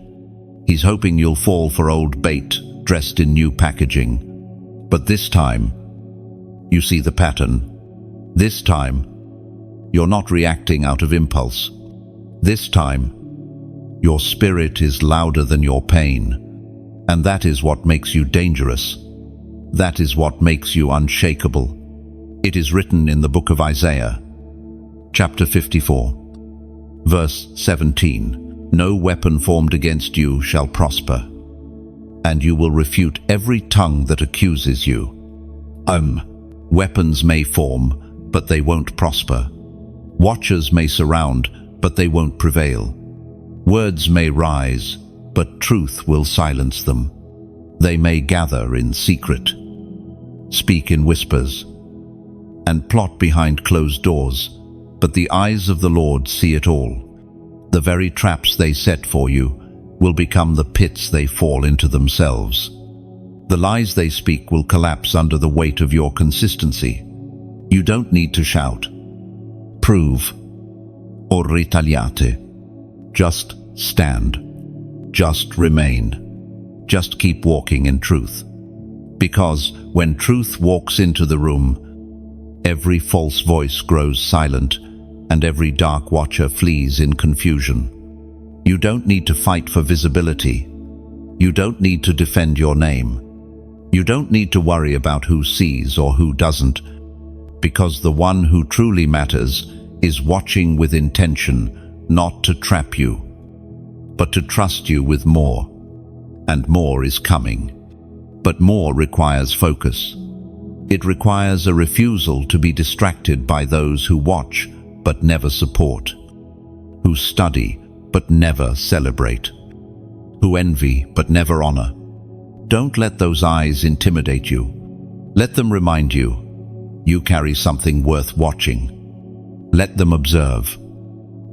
He's hoping you'll fall for old bait dressed in new packaging. But this time, you see the pattern. This time, you're not reacting out of impulse. This time, your spirit is louder than your pain. And that is what makes you dangerous. That is what makes you unshakable. It is written in the book of Isaiah, chapter 54, verse 17. No weapon formed against you shall prosper, and you will refute every tongue that accuses you. Weapons may form, but they won't prosper. Watchers may surround, but they won't prevail. Words may rise, but truth will silence them. They may gather in secret, speak in whispers, and plot behind closed doors, but the eyes of the Lord see it all. The very traps they set for you will become the pits they fall into themselves. The lies they speak will collapse under the weight of your consistency. You don't need to shout, prove, or retaliate. Just stand. Just remain. Just keep walking in truth. Because when truth walks into the room, every false voice grows silent and every dark watcher flees in confusion. You don't need to fight for visibility. You don't need to defend your name. You don't need to worry about who sees or who doesn't, because the one who truly matters is watching with intention, not to trap you, but to trust you with more. And more is coming. But more requires focus. It requires a refusal to be distracted by those who watch but never support, who study but never celebrate, who envy but never honor. Don't let those eyes intimidate you. Let them remind you, you carry something worth watching. Let them observe.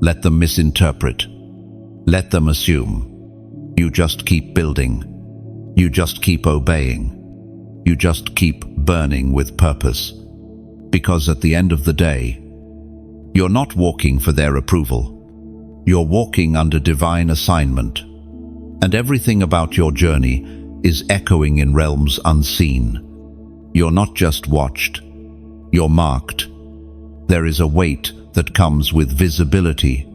Let them misinterpret. Let them assume. You just keep building. You just keep obeying. You just keep burning with purpose. Because at the end of the day, you're not walking for their approval. You're walking under divine assignment, and everything about your journey is echoing in realms unseen. You're not just watched, you're marked. There is a weight that comes with visibility.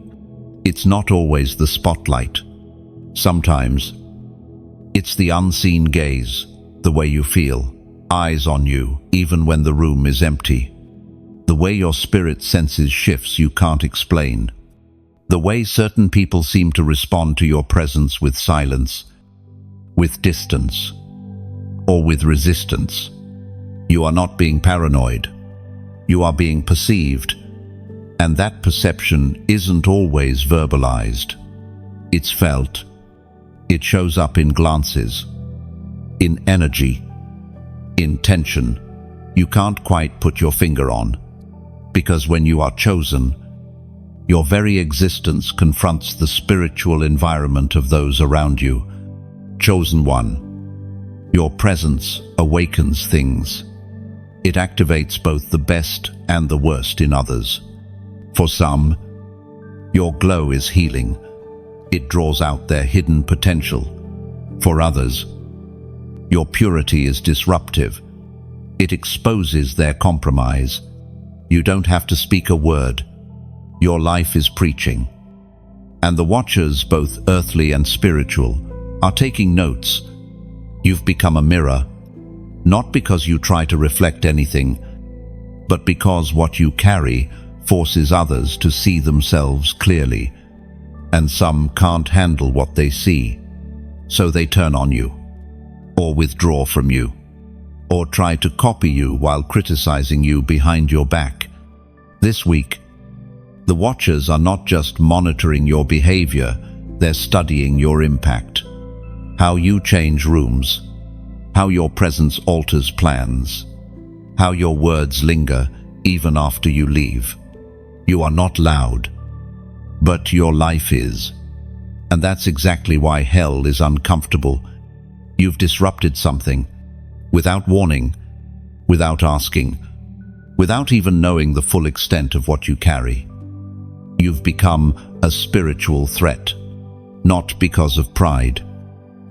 It's not always the spotlight. Sometimes, it's the unseen gaze, the way you feel, eyes on you, even when the room is empty. The way your spirit senses shifts you can't explain. The way certain people seem to respond to your presence with silence, with distance, or with resistance. You are not being paranoid. You are being perceived, and that perception isn't always verbalized. It's felt. It shows up in glances, in energy, in tension you can't quite put your finger on. Because when you are chosen, your very existence confronts the spiritual environment of those around you. Chosen one, your presence awakens things. It activates both the best and the worst in others. For some, your glow is healing. It draws out their hidden potential. For others, your purity is disruptive. It exposes their compromise. You don't have to speak a word. Your life is preaching. And the watchers, both earthly and spiritual, are taking notes. You've become a mirror, not because you try to reflect anything, but because what you carry forces others to see themselves clearly. And some can't handle what they see, so they turn on you, or withdraw from you, or try to copy you while criticizing you behind your back. This week, the watchers are not just monitoring your behavior, they're studying your impact. How you change rooms, how your presence alters plans, how your words linger even after you leave. You are not loud, but your life is. And that's exactly why hell is uncomfortable. You've disrupted something, without warning, without asking, without even knowing the full extent of what you carry. You've become a spiritual threat, not because of pride,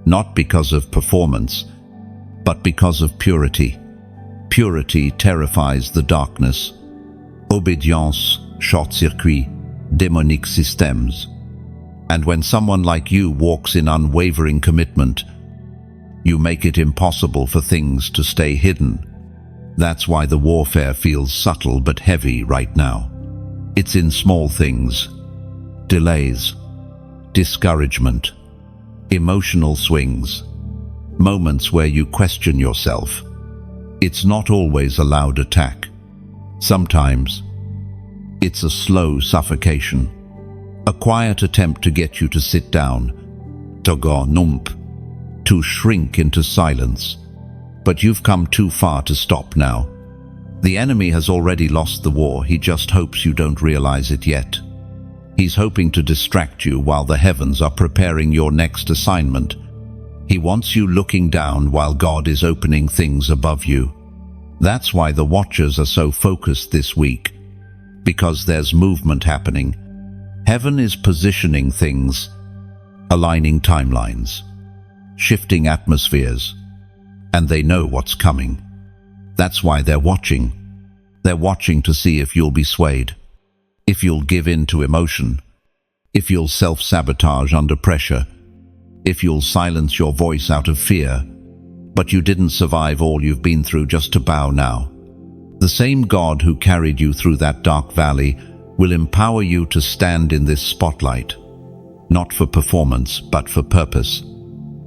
not because of performance, but because of purity. Purity terrifies the darkness. Obedience, short-circuit, demonic systems. And when someone like you walks in unwavering commitment, you make it impossible for things to stay hidden. That's why the warfare feels subtle but heavy right now. It's in small things, delays, discouragement, emotional swings, moments where you question yourself. It's not always a loud attack. Sometimes, it's a slow suffocation, a quiet attempt to get you to sit down, to go numb, to shrink into silence. But you've come too far to stop now. The enemy has already lost the war. He just hopes you don't realize it yet. He's hoping to distract you while the heavens are preparing your next assignment. He wants you looking down while God is opening things above you. That's why the watchers are so focused this week, because there's movement happening. Heaven is positioning things, aligning timelines, shifting atmospheres, and they know what's coming. That's why they're watching. They're watching to see if you'll be swayed, if you'll give in to emotion, if you'll self-sabotage under pressure, if you'll silence your voice out of fear. But you didn't survive all you've been through just to bow now. The same God who carried you through that dark valley will empower you to stand in this spotlight, not for performance, but for purpose.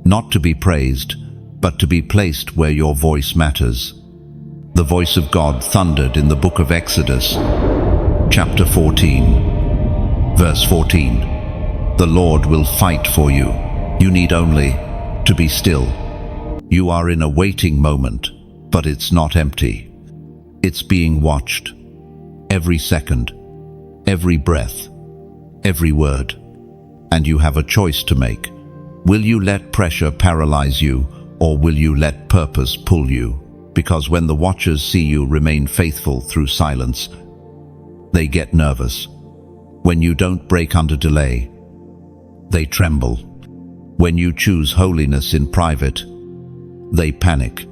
Not to be praised, but to be placed where your voice matters. The voice of God thundered in the book of Exodus, chapter 14, verse 14. The Lord will fight for you. You need only to be still. You are in a waiting moment, but it's not empty. It's being watched. Every second, every breath, every word. And you have a choice to make. Will you let pressure paralyze you, or will you let purpose pull you? Because when the watchers see you remain faithful through silence, they get nervous. When you don't break under delay, they tremble. When you choose holiness in private, they panic.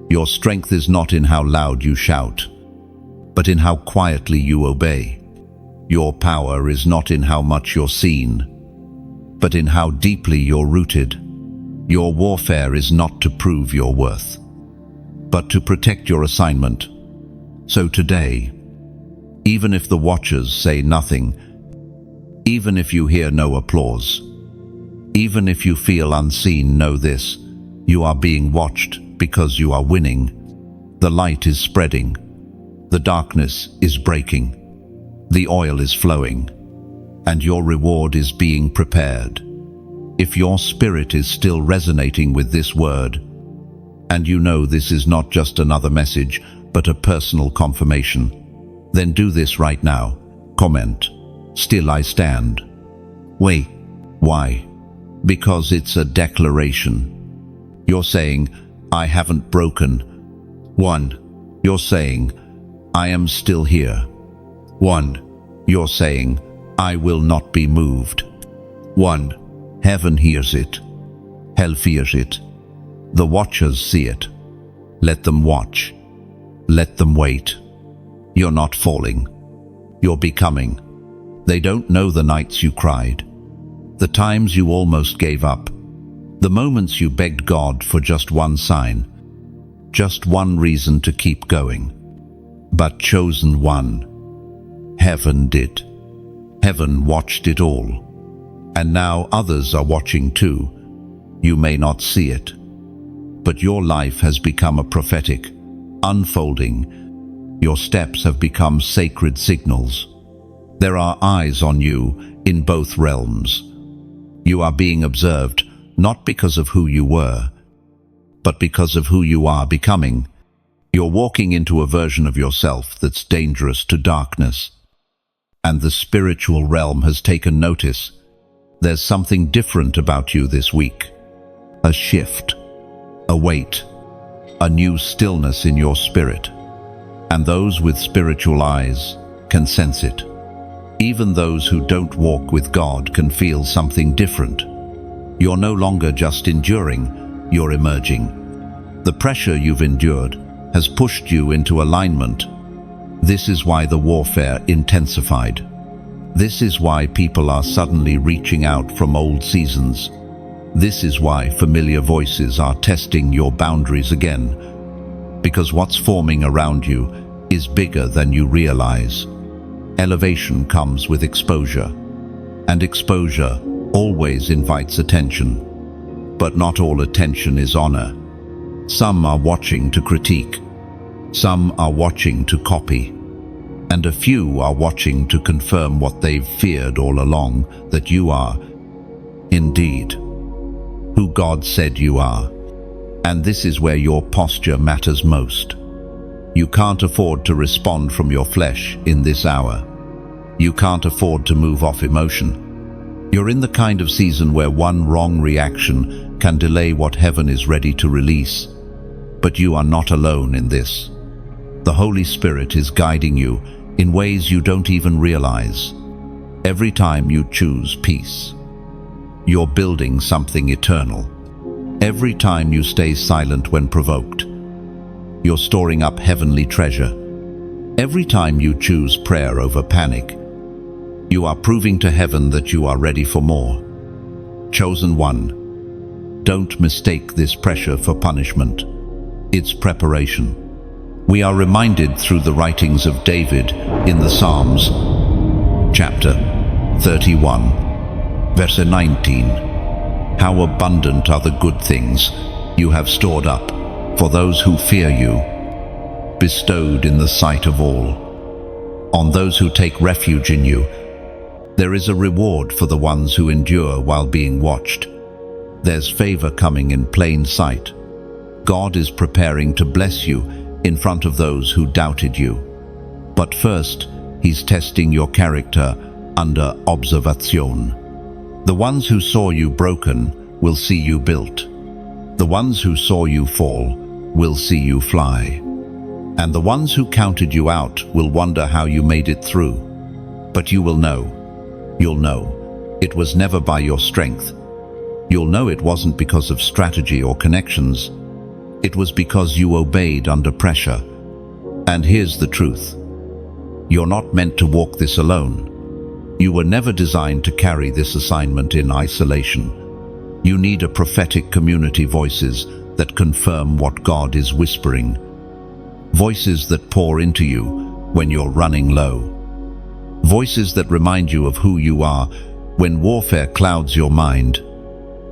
Your strength is not in how loud you shout, but in how quietly you obey. Your power is not in how much you're seen, but in how deeply you're rooted. Your warfare is not to prove your worth, but to protect your assignment. So today, even if the watchers say nothing, even if you hear no applause, even if you feel unseen, know this: you are being watched because you are winning. The light is spreading. The darkness is breaking. The oil is flowing, and your reward is being prepared. If your spirit is still resonating with this word, and you know this is not just another message, but a personal confirmation, then do this right now. Comment, "Still I stand." Wait, why? Because it's a declaration. You're saying, "I haven't broken." 1. You're saying, "I am still here." 1. You're saying, "I will not be moved." 1. Heaven hears it. Hell fears it. The watchers see it. Let them watch. Let them wait. You're not falling. You're becoming. They don't know the nights you cried, the times you almost gave up, the moments you begged God for just one sign, just one reason to keep going. But chosen one, heaven did. Heaven watched it all. And now others are watching too. You may not see it, but your life has become a prophetic unfolding. Your steps have become sacred signals. There are eyes on you in both realms. You are being observed not because of who you were, but because of who you are becoming. You're walking into a version of yourself that's dangerous to darkness. And the spiritual realm has taken notice. There's something different about you this week. A shift, a weight, a new stillness in your spirit. And those with spiritual eyes can sense it. Even those who don't walk with God can feel something different. You're no longer just enduring, you're emerging. The pressure you've endured has pushed you into alignment. This is why the warfare intensified. This is why people are suddenly reaching out from old seasons. This is why familiar voices are testing your boundaries again. Because what's forming around you is bigger than you realize. Elevation comes with exposure, and exposure always invites attention. But not all attention is honor. Some are watching to critique, some are watching to copy, and a few are watching to confirm what they've feared all along, that you are, indeed, who God said you are. And this is where your posture matters most. You can't afford to respond from your flesh in this hour. You can't afford to move off emotion. You're in the kind of season where one wrong reaction can delay what heaven is ready to release. But you are not alone in this. The Holy Spirit is guiding you in ways you don't even realize. Every time you choose peace, you're building something eternal. Every time you stay silent when provoked, you're storing up heavenly treasure. Every time you choose prayer over panic, you are proving to heaven that you are ready for more. Chosen one, don't mistake this pressure for punishment. It's preparation. We are reminded through the writings of David in the Psalms, chapter 31, verse 19. How abundant are the good things you have stored up for those who fear you, bestowed in the sight of all. On those who take refuge in you, there is a reward for the ones who endure while being watched. There's favor coming in plain sight. God is preparing to bless you in front of those who doubted you. But first, He's testing your character under observation. The ones who saw you broken will see you built. The ones who saw you fall will see you fly. And the ones who counted you out will wonder how you made it through. But you will know. You'll know. It was never by your strength. You'll know it wasn't because of strategy or connections. It was because you obeyed under pressure. And here's the truth. You're not meant to walk this alone. You were never designed to carry this assignment in isolation. You need a prophetic community, voices that confirm what God is whispering. Voices that pour into you when you're running low. Voices that remind you of who you are when warfare clouds your mind.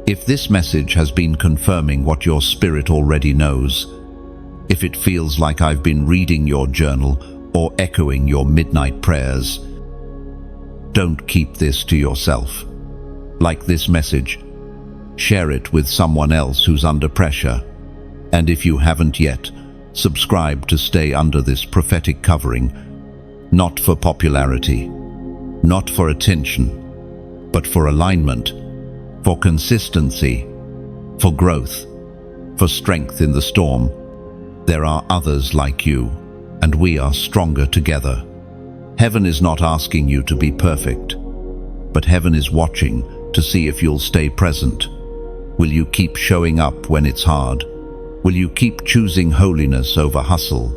If this message has been confirming what your spirit already knows, if it feels like I've been reading your journal or echoing your midnight prayers, don't keep this to yourself. Like this message, share it with someone else who's under pressure. And if you haven't yet, subscribe to stay under this prophetic covering, not for popularity, not for attention, but for alignment, for consistency, for growth, for strength in the storm. There are others like you, and we are stronger together. Heaven is not asking you to be perfect, but heaven is watching to see if you'll stay present. Will you keep showing up when it's hard? Will you keep choosing holiness over hustle?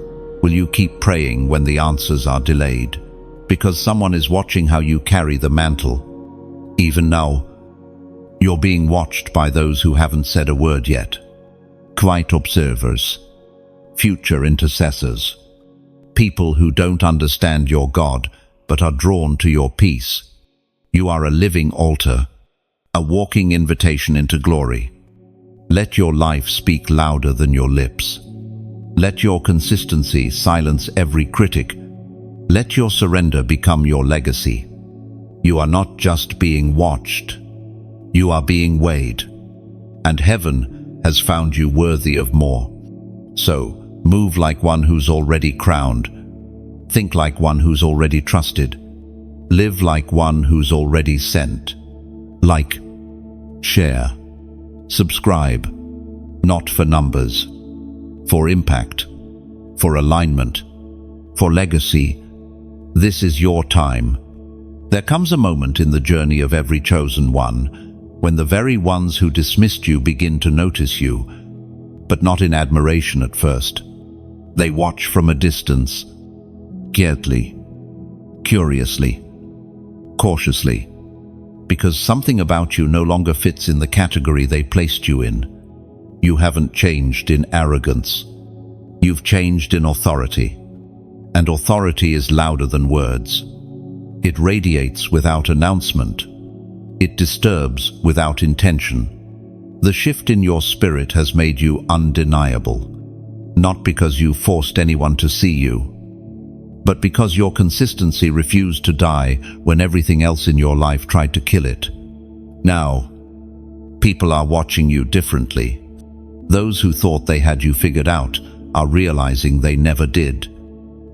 Will you keep praying when the answers are delayed? Because someone is watching how you carry the mantle. Even now, you're being watched by those who haven't said a word yet. Quiet observers, future intercessors, people who don't understand your God but are drawn to your peace. You are a living altar, a walking invitation into glory. Let your life speak louder than your lips. Let your consistency silence every critic. Let your surrender become your legacy. You are not just being watched, you are being weighed, and heaven has found you worthy of more. So, move like one who's already crowned. Think like one who's already trusted. Live like one who's already sent. Like, share, subscribe, not for numbers, for impact, for alignment, for legacy. This is your time. There comes a moment in the journey of every chosen one when the very ones who dismissed you begin to notice you, but not in admiration at first. They watch from a distance, quietly, curiously, cautiously, because something about you no longer fits in the category they placed you in. You haven't changed in arrogance. You've changed in authority. And authority is louder than words. It radiates without announcement. It disturbs without intention. The shift in your spirit has made you undeniable, not because you forced anyone to see you, but because your consistency refused to die when everything else in your life tried to kill it. Now, people are watching you differently. Those who thought they had you figured out are realizing they never did.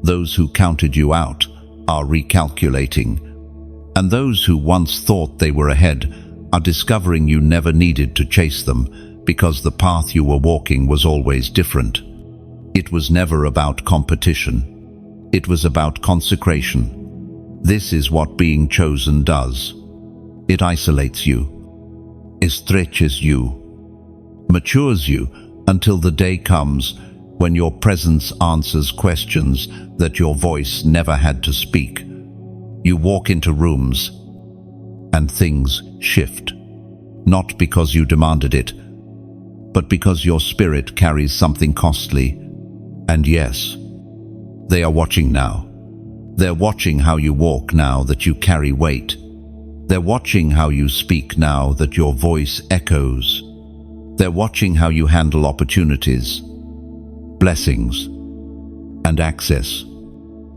Those who counted you out are recalculating. And those who once thought they were ahead are discovering you never needed to chase them because the path you were walking was always different. It was never about competition. It was about consecration. This is what being chosen does. It isolates you, estreches you, matures you until the day comes when your presence answers questions that your voice never had to speak. You walk into rooms and things shift, not because you demanded it, but because your spirit carries something costly. And yes, they are watching now. They're watching how you walk now that you carry weight. They're watching how you speak now that your voice echoes. They're watching how you handle opportunities, blessings, and access.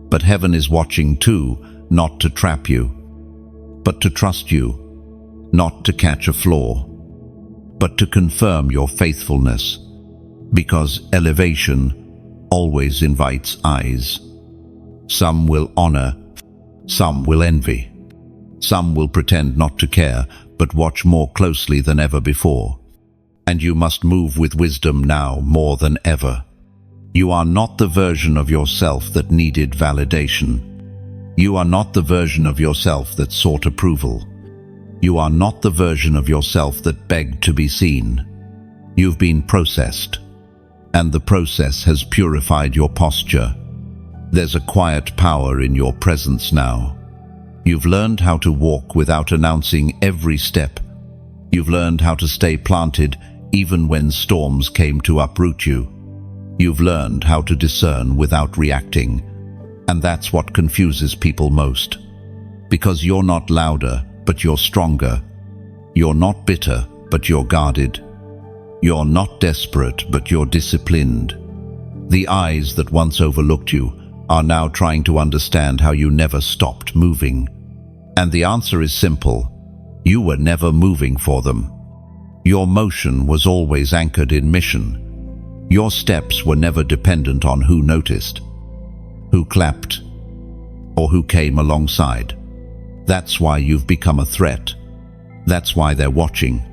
But heaven is watching too, not to trap you, but to trust you, not to catch a flaw, but to confirm your faithfulness, because elevation always invites eyes. Some will honor, some will envy, some will pretend not to care, but watch more closely than ever before. And you must move with wisdom now more than ever. You are not the version of yourself that needed validation. You are not the version of yourself that sought approval. You are not the version of yourself that begged to be seen. You've been processed, and the process has purified your posture. There's a quiet power in your presence now. You've learned how to walk without announcing every step. You've learned how to stay planted even when storms came to uproot you. You've learned how to discern without reacting. And that's what confuses people most. Because you're not louder, but you're stronger. You're not bitter, but you're guarded. You're not desperate, but you're disciplined. The eyes that once overlooked you are now trying to understand how you never stopped moving. And the answer is simple. You were never moving for them. Your motion was always anchored in mission. Your steps were never dependent on who noticed, who clapped, or who came alongside. That's why you've become a threat. That's why they're watching.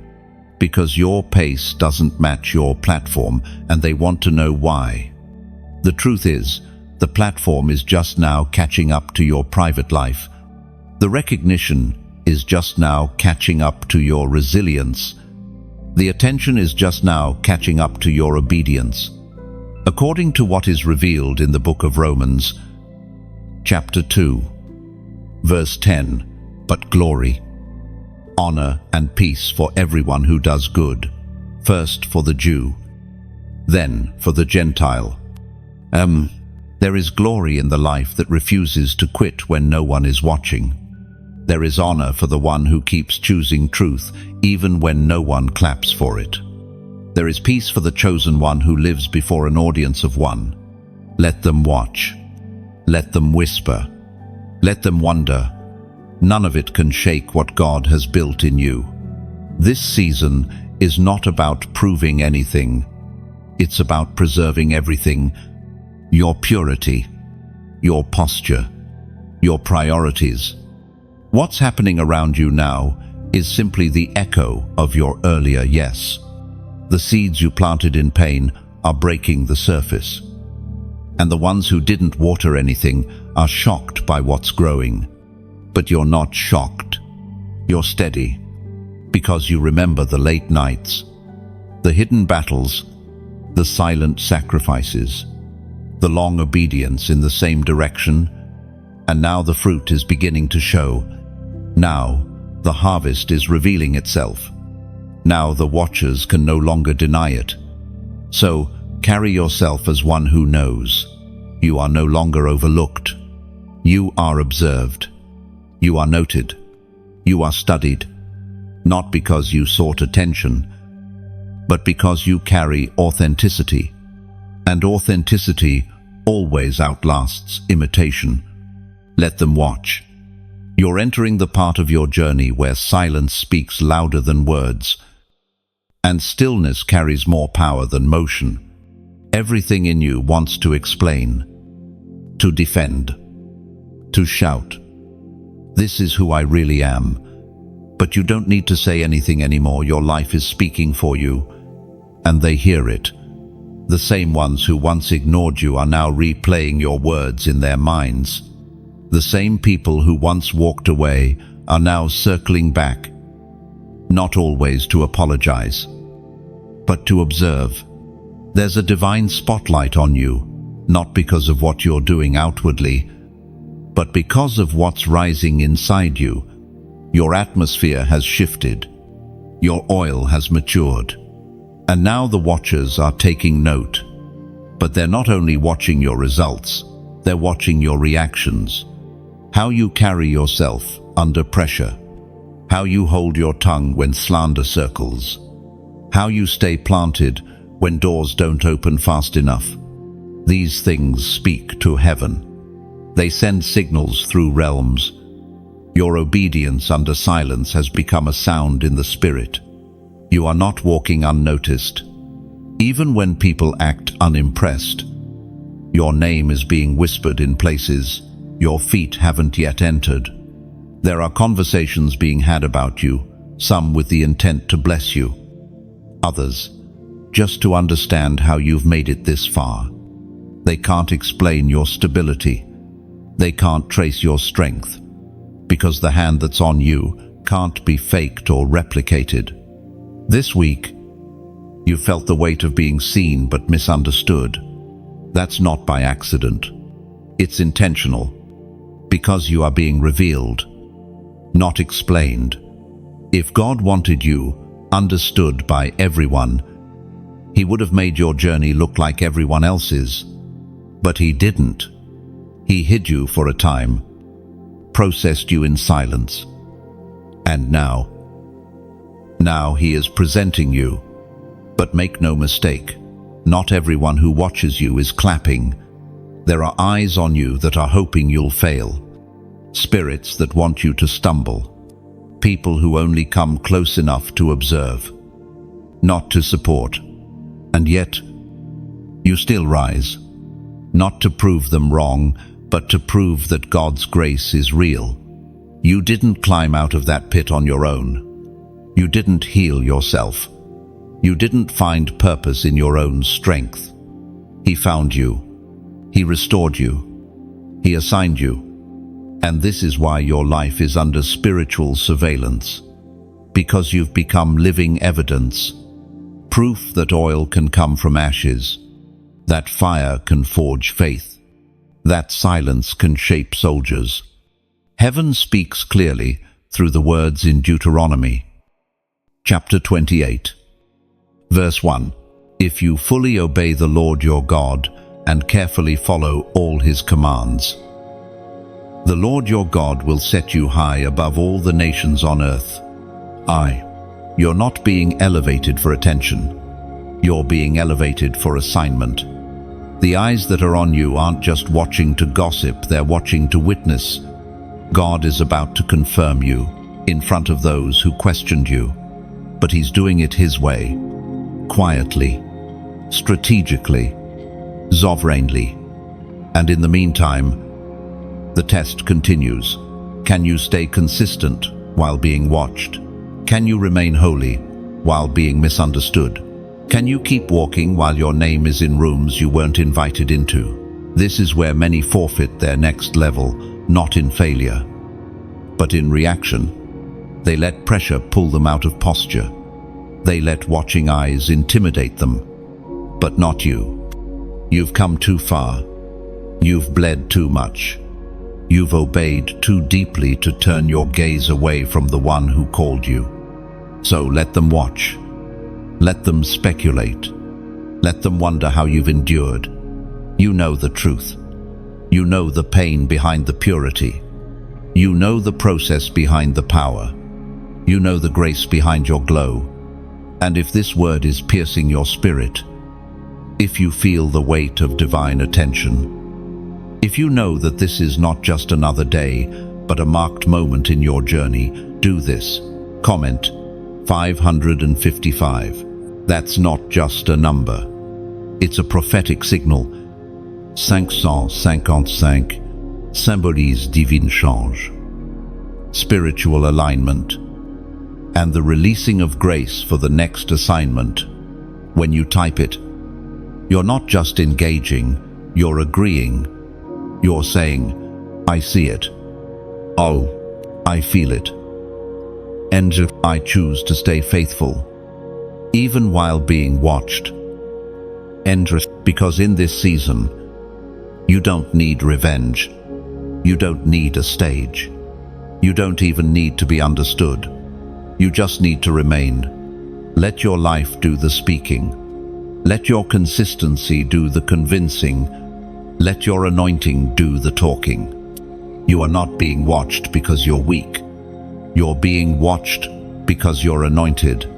Because your pace doesn't match your platform, and they want to know why. The truth is, the platform is just now catching up to your private life. The recognition is just now catching up to your resilience. The attention is just now catching up to your obedience. According to what is revealed in the book of Romans, chapter 2, verse 10, but glory, honor and peace for everyone who does good, first for the Jew, then for the Gentile. There is glory in the life that refuses to quit when no one is watching. There is honor for the one who keeps choosing truth even when no one claps for it. There is peace for the chosen one who lives before an audience of one. Let them watch. Let them whisper. Let them wonder. None of it can shake what God has built in you. This season is not about proving anything. It's about preserving everything. Your purity, your posture, your priorities. What's happening around you now is simply the echo of your earlier yes. The seeds you planted in pain are breaking the surface. And the ones who didn't water anything are shocked by what's growing. But you're not shocked. You're steady. Because you remember the late nights, the hidden battles, the silent sacrifices, the long obedience in the same direction, and now the fruit is beginning to show. Now the harvest is revealing itself. Now the watchers can no longer deny it. So carry yourself as one who knows. You are no longer overlooked. You are observed. You are noted. You are studied. Not because you sought attention, but because you carry authenticity. And authenticity always outlasts imitation. Let them watch. You're entering the part of your journey where silence speaks louder than words, and stillness carries more power than motion. Everything in you wants to explain, to defend, to shout. This is who I really am. But you don't need to say anything anymore. Your life is speaking for you, and they hear it. The same ones who once ignored you are now replaying your words in their minds. The same people who once walked away are now circling back, not always to apologize, but to observe. There's a divine spotlight on you, not because of what you're doing outwardly, but because of what's rising inside you. Your atmosphere has shifted. Your oil has matured. And now the watchers are taking note. But they're not only watching your results, they're watching your reactions. How you carry yourself under pressure. How you hold your tongue when slander circles. How you stay planted when doors don't open fast enough. These things speak to heaven. They send signals through realms. Your obedience under silence has become a sound in the spirit. You are not walking unnoticed. Even when people act unimpressed, your name is being whispered in places your feet haven't yet entered. There are conversations being had about you, some with the intent to bless you, others just to understand how you've made it this far. They can't explain your stability. They can't trace your strength, because the hand that's on you can't be faked or replicated. This week, you felt the weight of being seen but misunderstood. That's not by accident. It's intentional, because you are being revealed, not explained. If God wanted you understood by everyone, He would have made your journey look like everyone else's. But He didn't. He hid you for a time, processed you in silence. And now He is presenting you. But make no mistake, not everyone who watches you is clapping. There are eyes on you that are hoping you'll fail, spirits that want you to stumble, people who only come close enough to observe, not to support. And yet, you still rise, not to prove them wrong, but to prove that God's grace is real. You didn't climb out of that pit on your own. You didn't heal yourself. You didn't find purpose in your own strength. He found you. He restored you. He assigned you. And this is why your life is under spiritual surveillance. Because you've become living evidence. Proof that oil can come from ashes. That fire can forge faith. That silence can shape soldiers. Heaven speaks clearly through the words in Deuteronomy. Chapter 28. Verse 1. If you fully obey the Lord your God and carefully follow all His commands, the Lord your God will set you high above all the nations on earth. You're not being elevated for attention. You're being elevated for assignment. The eyes that are on you aren't just watching to gossip, they're watching to witness. God is about to confirm you in front of those who questioned you, but He's doing it His way. Quietly, strategically, sovereignly. And in the meantime, the test continues. Can you stay consistent while being watched? Can you remain holy while being misunderstood? Can you keep walking while your name is in rooms you weren't invited into? This is where many forfeit their next level, not in failure, but in reaction. They let pressure pull them out of posture. They let watching eyes intimidate them, but not you. You've come too far. You've bled too much. You've obeyed too deeply to turn your gaze away from the one who called you. So let them watch. Let them speculate. Let them wonder how you've endured. You know the truth. You know the pain behind the purity. You know the process behind the power. You know the grace behind your glow. And if this word is piercing your spirit, if you feel the weight of divine attention, if you know that this is not just another day, but a marked moment in your journey, do this. Comment 555. That's not just a number. It's a prophetic signal. 555 symbolise divine change, spiritual alignment, and the releasing of grace for the next assignment. When you type it, you're not just engaging, you're agreeing. You're saying, I see it. Oh, I feel it. And I choose to stay faithful, even while being watched. And because in this season, you don't need revenge. You don't need a stage. You don't even need to be understood. You just need to remain. Let your life do the speaking. Let your consistency do the convincing. Let your anointing do the talking. You are not being watched because you're weak. You're being watched because you're anointed.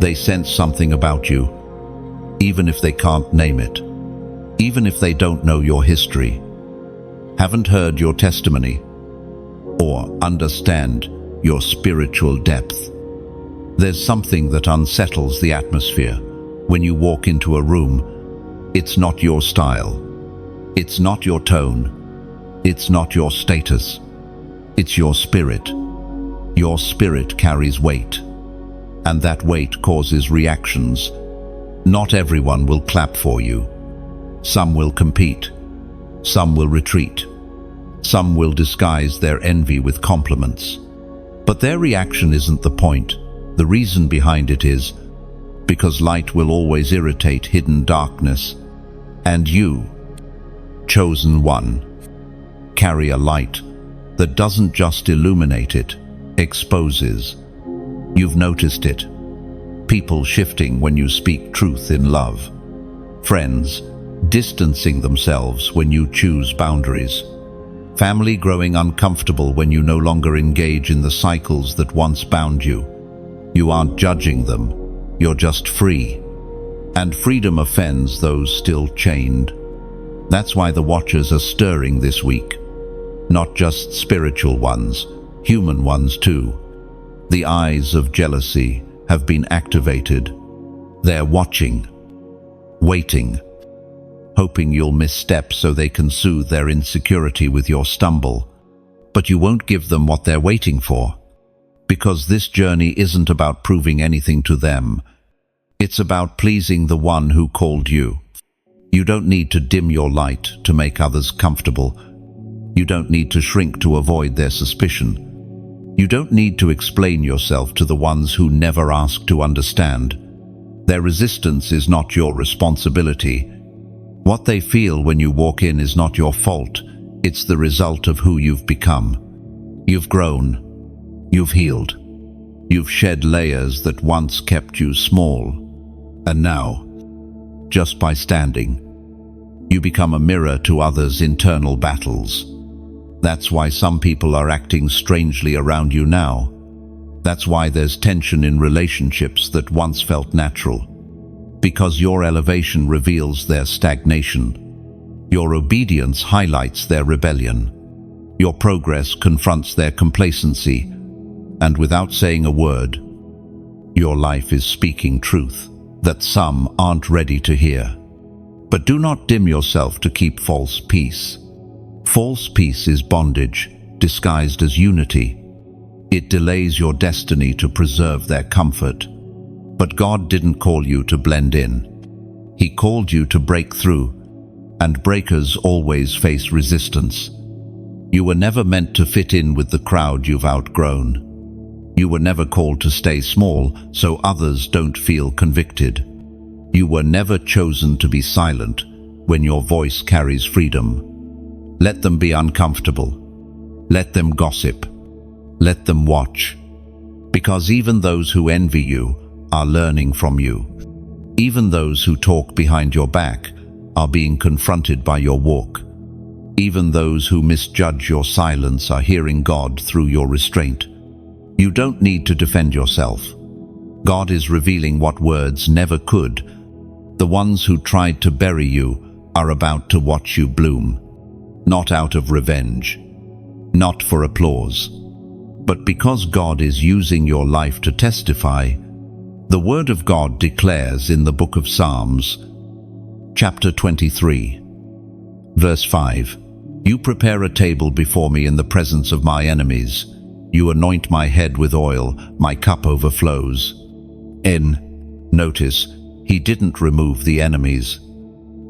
They sense something about you, even if they can't name it, even if they don't know your history, haven't heard your testimony, or understand your spiritual depth. There's something that unsettles the atmosphere when you walk into a room. It's not your style. It's not your tone. It's not your status. It's your spirit. Your spirit carries weight, and that weight causes reactions. Not everyone will clap for you. Some will compete. Some will retreat. Some will disguise their envy with compliments. But their reaction isn't the point. The reason behind it is because light will always irritate hidden darkness. And you, chosen one, carry a light that doesn't just illuminate it, exposes. You've noticed it. People shifting when you speak truth in love. Friends distancing themselves when you choose boundaries. Family growing uncomfortable when you no longer engage in the cycles that once bound you. You aren't judging them, you're just free. And freedom offends those still chained. That's why the Watchers are stirring this week. Not just spiritual ones, human ones too. The eyes of jealousy have been activated. They're watching, waiting, hoping you'll misstep so they can soothe their insecurity with your stumble. But you won't give them what they're waiting for. Because this journey isn't about proving anything to them. It's about pleasing the one who called you. You don't need to dim your light to make others comfortable. You don't need to shrink to avoid their suspicion. You don't need to explain yourself to the ones who never ask to understand. Their resistance is not your responsibility. What they feel when you walk in is not your fault. It's the result of who you've become. You've grown. You've healed. You've shed layers that once kept you small. And now, just by standing, you become a mirror to others' internal battles. That's why some people are acting strangely around you now. That's why there's tension in relationships that once felt natural. Because your elevation reveals their stagnation. Your obedience highlights their rebellion. Your progress confronts their complacency. And without saying a word, your life is speaking truth that some aren't ready to hear. But do not dim yourself to keep false peace. False peace is bondage, disguised as unity. It delays your destiny to preserve their comfort. But God didn't call you to blend in. He called you to break through, and breakers always face resistance. You were never meant to fit in with the crowd you've outgrown. You were never called to stay small so others don't feel convicted. You were never chosen to be silent when your voice carries freedom. Let them be uncomfortable. Let them gossip. Let them watch. Because even those who envy you are learning from you. Even those who talk behind your back are being confronted by your walk. Even those who misjudge your silence are hearing God through your restraint. You don't need to defend yourself. God is revealing what words never could. The ones who tried to bury you are about to watch you bloom. Not out of revenge. Not for applause. But because God is using your life to testify. The Word of God declares in the book of Psalms, chapter 23, verse 5, "You prepare a table before me in the presence of my enemies. You anoint my head with oil, my cup overflows." Notice, he didn't remove the enemies.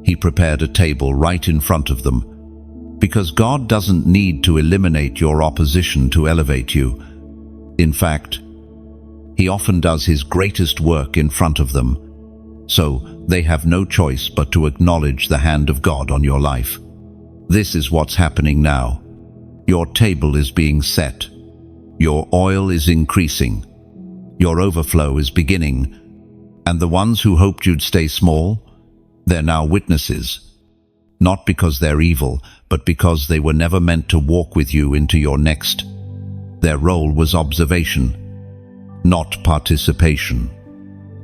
He prepared a table right in front of them. Because God doesn't need to eliminate your opposition to elevate you. In fact, He often does His greatest work in front of them. So they have no choice but to acknowledge the hand of God on your life. This is what's happening now. Your table is being set. Your oil is increasing. Your overflow is beginning. And the ones who hoped you'd stay small, they're now witnesses. Not because they're evil, but because they were never meant to walk with you into your next. Their role was observation, not participation.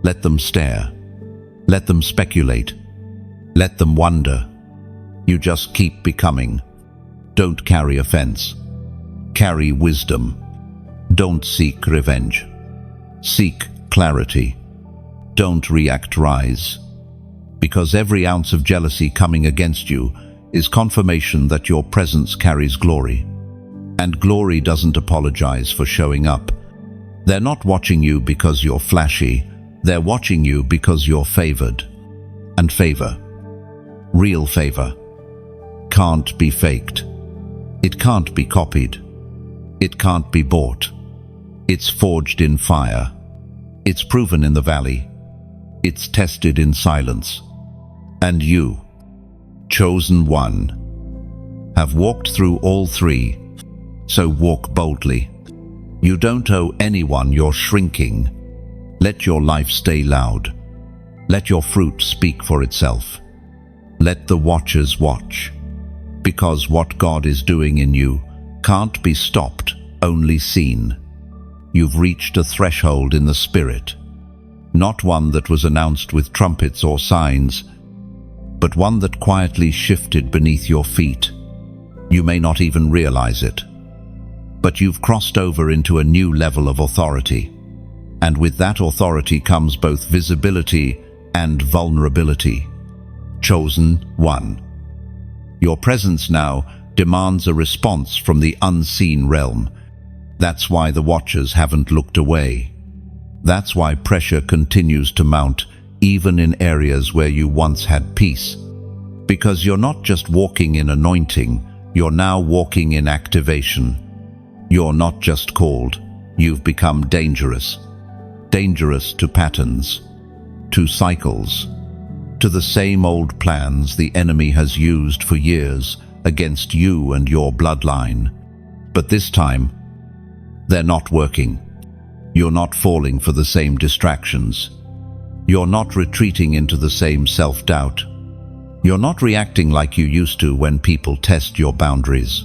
Let them stare. Let them speculate. Let them wonder. You just keep becoming. Don't carry offense. Carry wisdom. Don't seek revenge. Seek clarity. Don't react, rise. Because every ounce of jealousy coming against you is confirmation that your presence carries glory. And glory doesn't apologize for showing up. They're not watching you because you're flashy. They're watching you because you're favored. And favor, Real favor. Can't be faked. It can't be copied. It can't be bought. It's forged in fire. It's proven in the valley. It's tested in silence. And you, chosen one, have walked through all three, so walk boldly. You don't owe anyone your shrinking. Let your life stay loud. Let your fruit speak for itself. Let the watchers watch. Because what God is doing in you can't be stopped, only seen. You've reached a threshold in the Spirit, not one that was announced with trumpets or signs, but one that quietly shifted beneath your feet. You may not even realize it, but you've crossed over into a new level of authority. And with that authority comes both visibility and vulnerability. Chosen one. Your presence now demands a response from the unseen realm. That's why the watchers haven't looked away. That's why pressure continues to mount, even in areas where you once had peace. Because you're not just walking in anointing, you're now walking in activation. You're not just called, you've become dangerous. Dangerous to patterns, to cycles, to the same old plans the enemy has used for years against you and your bloodline. But this time, they're not working. You're not falling for the same distractions. You're not retreating into the same self-doubt. You're not reacting like you used to when people test your boundaries.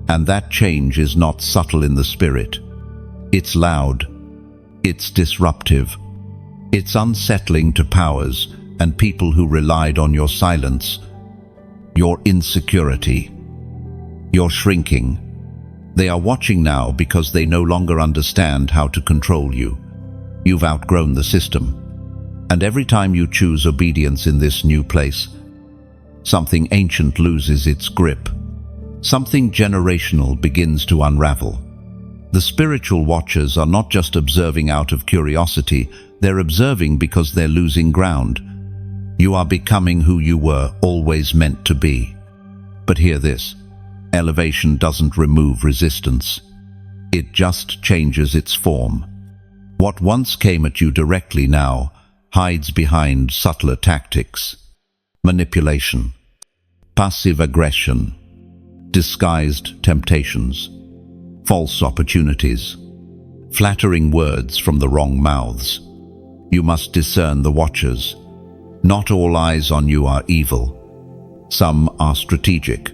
And that change is not subtle in the spirit. It's loud. It's disruptive. It's unsettling to powers and people who relied on your silence, your insecurity, your shrinking. They are watching now because they no longer understand how to control you. You've outgrown the system. And every time you choose obedience in this new place, something ancient loses its grip. Something generational begins to unravel. The spiritual watchers are not just observing out of curiosity, they're observing because they're losing ground. You are becoming who you were always meant to be. But hear this, elevation doesn't remove resistance. It just changes its form. What once came at you directly now hides behind subtler tactics, manipulation, passive aggression, disguised temptations, false opportunities, flattering words from the wrong mouths. You must discern the watchers. Not all eyes on you are evil. Some are strategic,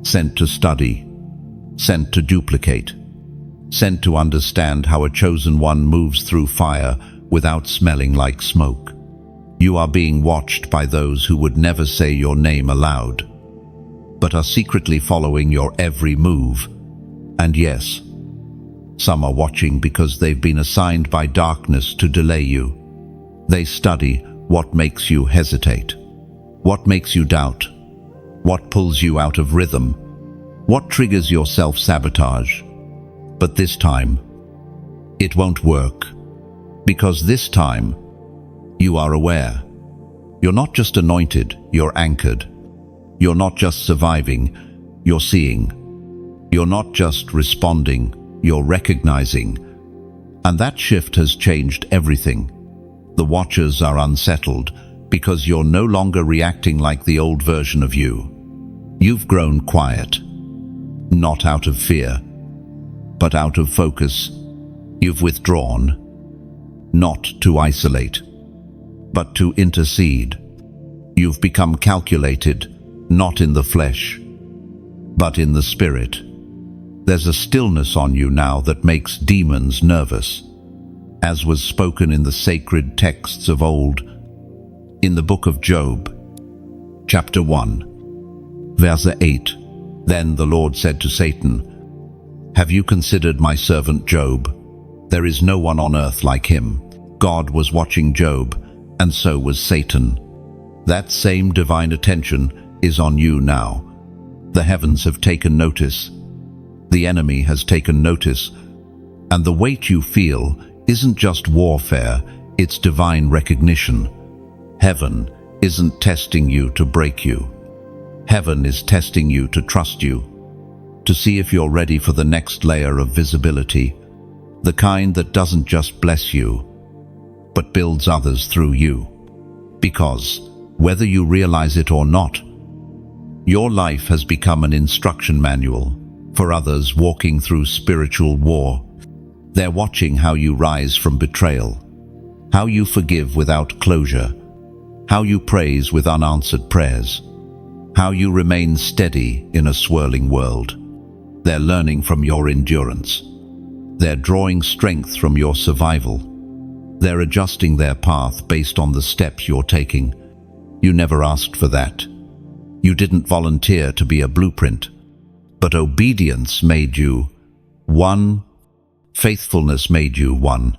sent to study, sent to duplicate, sent to understand how a chosen one moves through fire without smelling like smoke. You are being watched by those who would never say your name aloud, but are secretly following your every move. And yes, some are watching because they've been assigned by darkness to delay you. They study what makes you hesitate, what makes you doubt, what pulls you out of rhythm, what triggers your self-sabotage. But this time, it won't work, because this time, you are aware. You're not just anointed, you're anchored. You're not just surviving, you're seeing. You're not just responding, you're recognizing. And that shift has changed everything. The watchers are unsettled because you're no longer reacting like the old version of you. You've grown quiet, not out of fear, but out of focus. You've withdrawn, not to isolate, but to intercede. You've become calculated, not in the flesh, but in the spirit. There's a stillness on you now that makes demons nervous, as was spoken in the sacred texts of old. In the book of Job, chapter 1, verse 8, Then the Lord said to Satan, Have you considered my servant Job? There is no one on earth like him. God was watching Job, and so was Satan. That same divine attention is on you now. The heavens have taken notice. The enemy has taken notice. And the weight you feel isn't just warfare, it's divine recognition. Heaven isn't testing you to break you. Heaven is testing you to trust you, to see if you're ready for the next layer of visibility, the kind that doesn't just bless you, but builds others through you. Because, whether you realize it or not, your life has become an instruction manual for others walking through spiritual war. They're watching how you rise from betrayal, how you forgive without closure, how you praise with unanswered prayers, how you remain steady in a swirling world. They're learning from your endurance. They're drawing strength from your survival. They're adjusting their path based on the steps you're taking. You never asked for that. You didn't volunteer to be a blueprint, but obedience made you one, faithfulness made you one,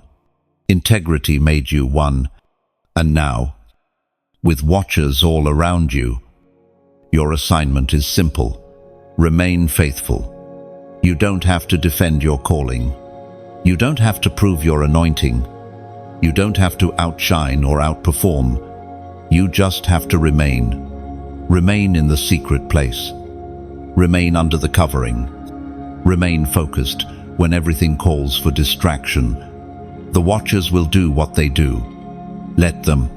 integrity made you one, and now, with watchers all around you, your assignment is simple. Remain faithful. You don't have to defend your calling. You don't have to prove your anointing. You don't have to outshine or outperform. You just have to remain. Remain in the secret place. Remain under the covering. Remain focused when everything calls for distraction. The watchers will do what they do. Let them.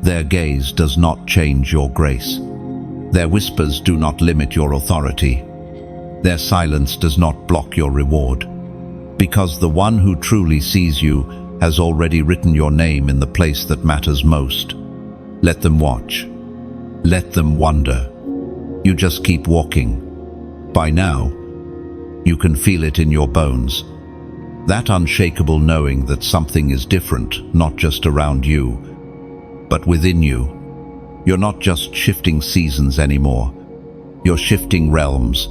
Their gaze does not change your grace. Their whispers do not limit your authority. Their silence does not block your reward. Because the one who truly sees you has already written your name in the place that matters most. Let them watch. Let them wonder. You just keep walking. By now, you can feel it in your bones. That unshakable knowing that something is different, not just around you, but within you. You're not just shifting seasons anymore. You're shifting realms.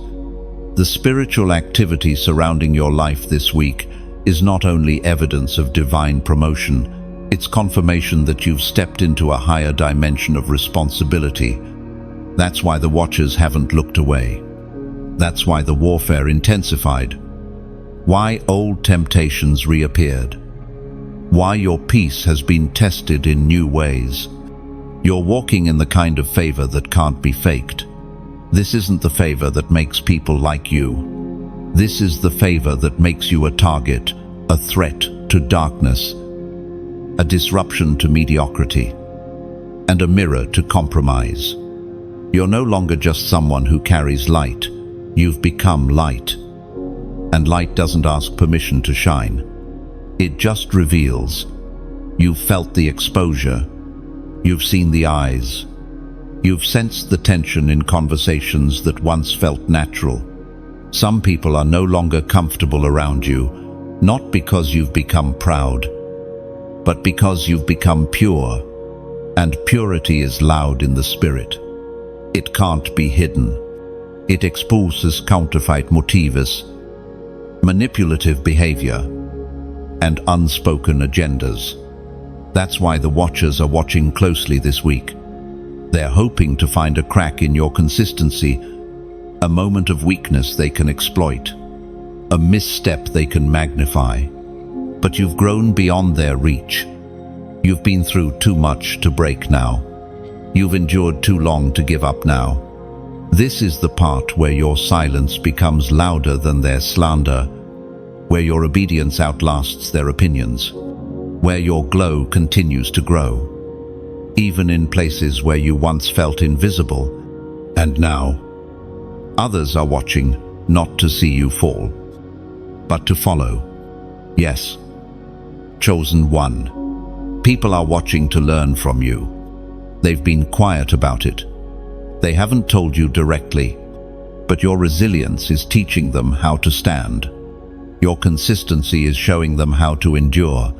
The spiritual activity surrounding your life this week is not only evidence of divine promotion, it's confirmation that you've stepped into a higher dimension of responsibility. That's why the watchers haven't looked away. That's why the warfare intensified. Why old temptations reappeared. Why your peace has been tested in new ways. You're walking in the kind of favor that can't be faked. This isn't the favor that makes people like you. This is the favor that makes you a target, a threat to darkness, a disruption to mediocrity, and a mirror to compromise. You're no longer just someone who carries light. You've become light. And light doesn't ask permission to shine. It just reveals. You've felt the exposure. You've seen the eyes. You've sensed the tension in conversations that once felt natural. Some people are no longer comfortable around you, not because you've become proud, but because you've become pure, and purity is loud in the spirit. It can't be hidden. It exposes counterfeit motives, manipulative behavior, and unspoken agendas. That's why the watchers are watching closely this week. They're hoping to find a crack in your consistency, a moment of weakness they can exploit, a misstep they can magnify. But you've grown beyond their reach. You've been through too much to break now. You've endured too long to give up now. This is the part where your silence becomes louder than their slander, where your obedience outlasts their opinions, where your glow continues to grow, even in places where you once felt invisible. And now, others are watching, not to see you fall, but to follow. Yes, chosen one. People are watching to learn from you. They've been quiet about it. They haven't told you directly, but your resilience is teaching them how to stand. Your consistency is showing them how to endure.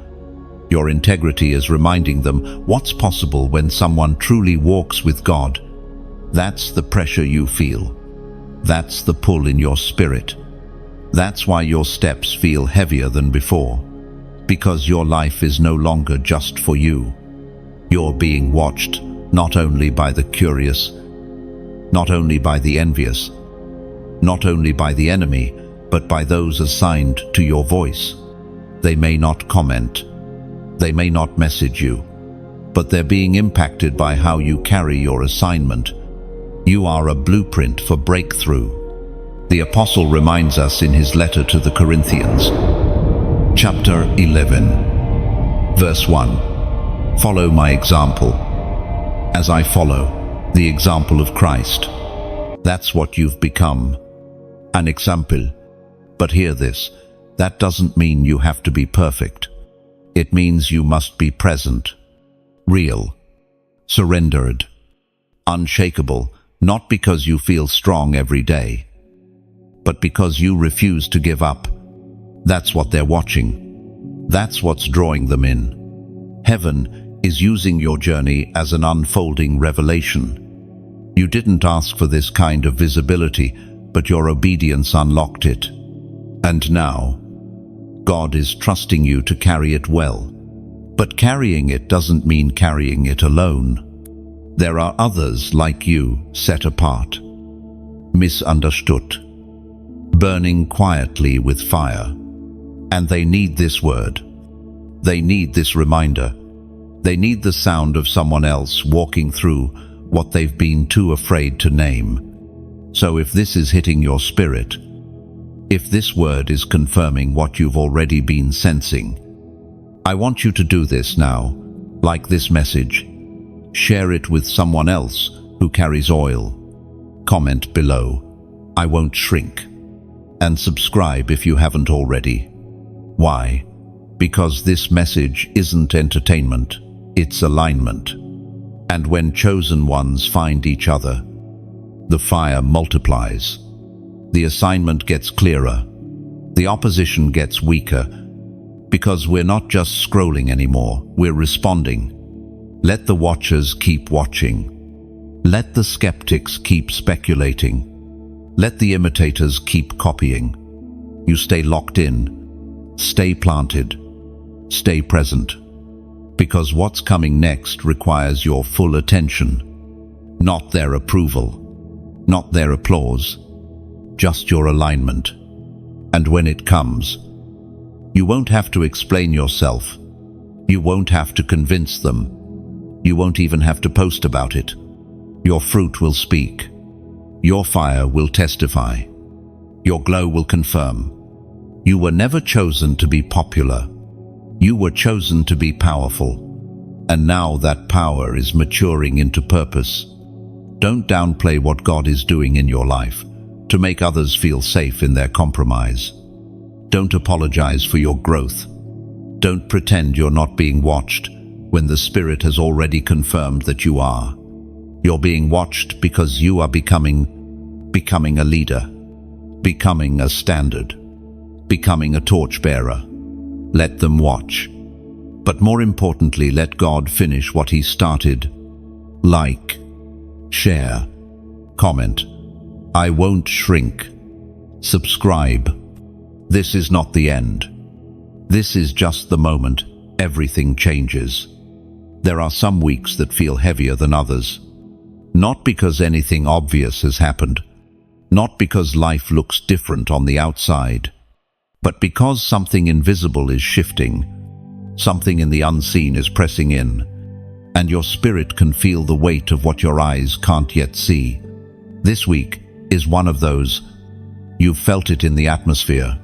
Your integrity is reminding them what's possible when someone truly walks with God. That's the pressure you feel. That's the pull in your spirit. That's why your steps feel heavier than before. Because your life is no longer just for you. You're being watched, not only by the curious, not only by the envious, not only by the enemy, but by those assigned to your voice. They may not comment. They may not message you. but they're being impacted by how you carry your assignment. You are a blueprint for breakthrough. The Apostle reminds us in his letter to the Corinthians, chapter 11, verse 1, "Follow my example, as I follow the example of Christ." That's what you've become, an example. But hear this, that doesn't mean you have to be perfect. It means you must be present, real, surrendered, unshakable, not because you feel strong every day, but because you refuse to give up. That's what they're watching. That's what's drawing them in. Heaven is using your journey as an unfolding revelation. You didn't ask for this kind of visibility, but your obedience unlocked it. And now, God is trusting you to carry it well. But carrying it doesn't mean carrying it alone. There are others like you, set apart, misunderstood, burning quietly with fire. And they need this word. They need this reminder. They need the sound of someone else walking through what they've been too afraid to name. So if this is hitting your spirit, if this word is confirming what you've already been sensing, I want you to do this now, like this message. Share it with someone else who carries oil. Comment below, "I won't shrink." And subscribe if you haven't already. Why? Because this message isn't entertainment, it's alignment. And when chosen ones find each other, the fire multiplies. The assignment gets clearer. The opposition gets weaker. Because we're not just scrolling anymore, we're responding. Let the watchers keep watching. Let the skeptics keep speculating. Let the imitators keep copying. You stay locked in. Stay planted. Stay present. Because what's coming next requires your full attention. Not their approval. Not their applause. Just your alignment. And when it comes, you won't have to explain yourself. You won't have to convince them. You won't even have to post about it. Your fruit will speak. Your fire will testify. Your glow will confirm. You were never chosen to be popular. You were chosen to be powerful. And now that power is maturing into purpose. Don't downplay what God is doing in your life to make others feel safe in their compromise. Don't apologize for your growth. Don't pretend you're not being watched when the Spirit has already confirmed that you are. You're being watched because you are becoming a leader, becoming a standard, becoming a torchbearer. Let them watch. But more importantly, let God finish what He started. Like, share, comment. I won't shrink. Subscribe. This is not the end. This is just the moment everything changes. There are some weeks that feel heavier than others. Not because anything obvious has happened, not because life looks different on the outside, but because something invisible is shifting, something in the unseen is pressing in, and your spirit can feel the weight of what your eyes can't yet see. This week is one of those. You've felt it in the atmosphere,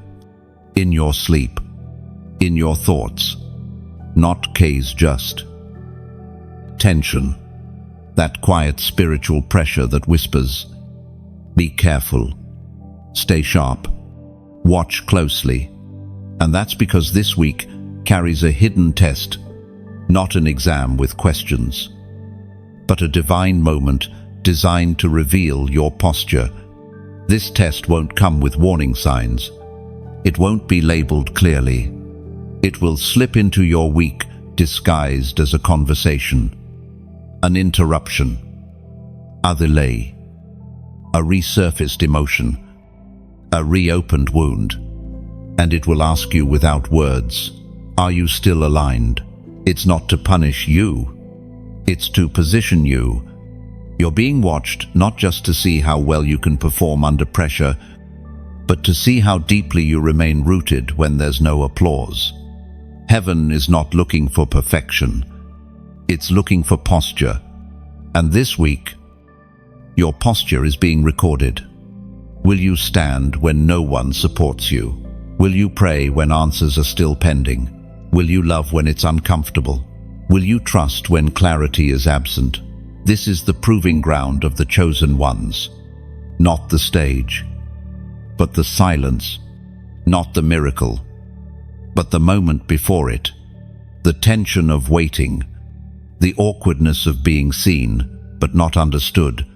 in your sleep, in your thoughts. Not case just. Tension. That quiet spiritual pressure that whispers, be careful, stay sharp, watch closely. And that's because this week carries a hidden test, not an exam with questions, but a divine moment designed to reveal your posture. This test won't come with warning signs. It won't be labeled clearly. It will slip into your week disguised as a conversation, an interruption, a delay, a resurfaced emotion, a reopened wound. And it will ask you without words, are you still aligned? It's not to punish you. It's to position you. You're being watched not just to see how well you can perform under pressure, but to see how deeply you remain rooted when there's no applause. Heaven is not looking for perfection. It's looking for posture. And this week, your posture is being recorded. Will you stand when no one supports you? Will you pray when answers are still pending? Will you love when it's uncomfortable? Will you trust when clarity is absent? This is the proving ground of the chosen ones. Not the stage, but the silence. Not the miracle, but the moment before it. The tension of waiting. The awkwardness of being seen, but not understood.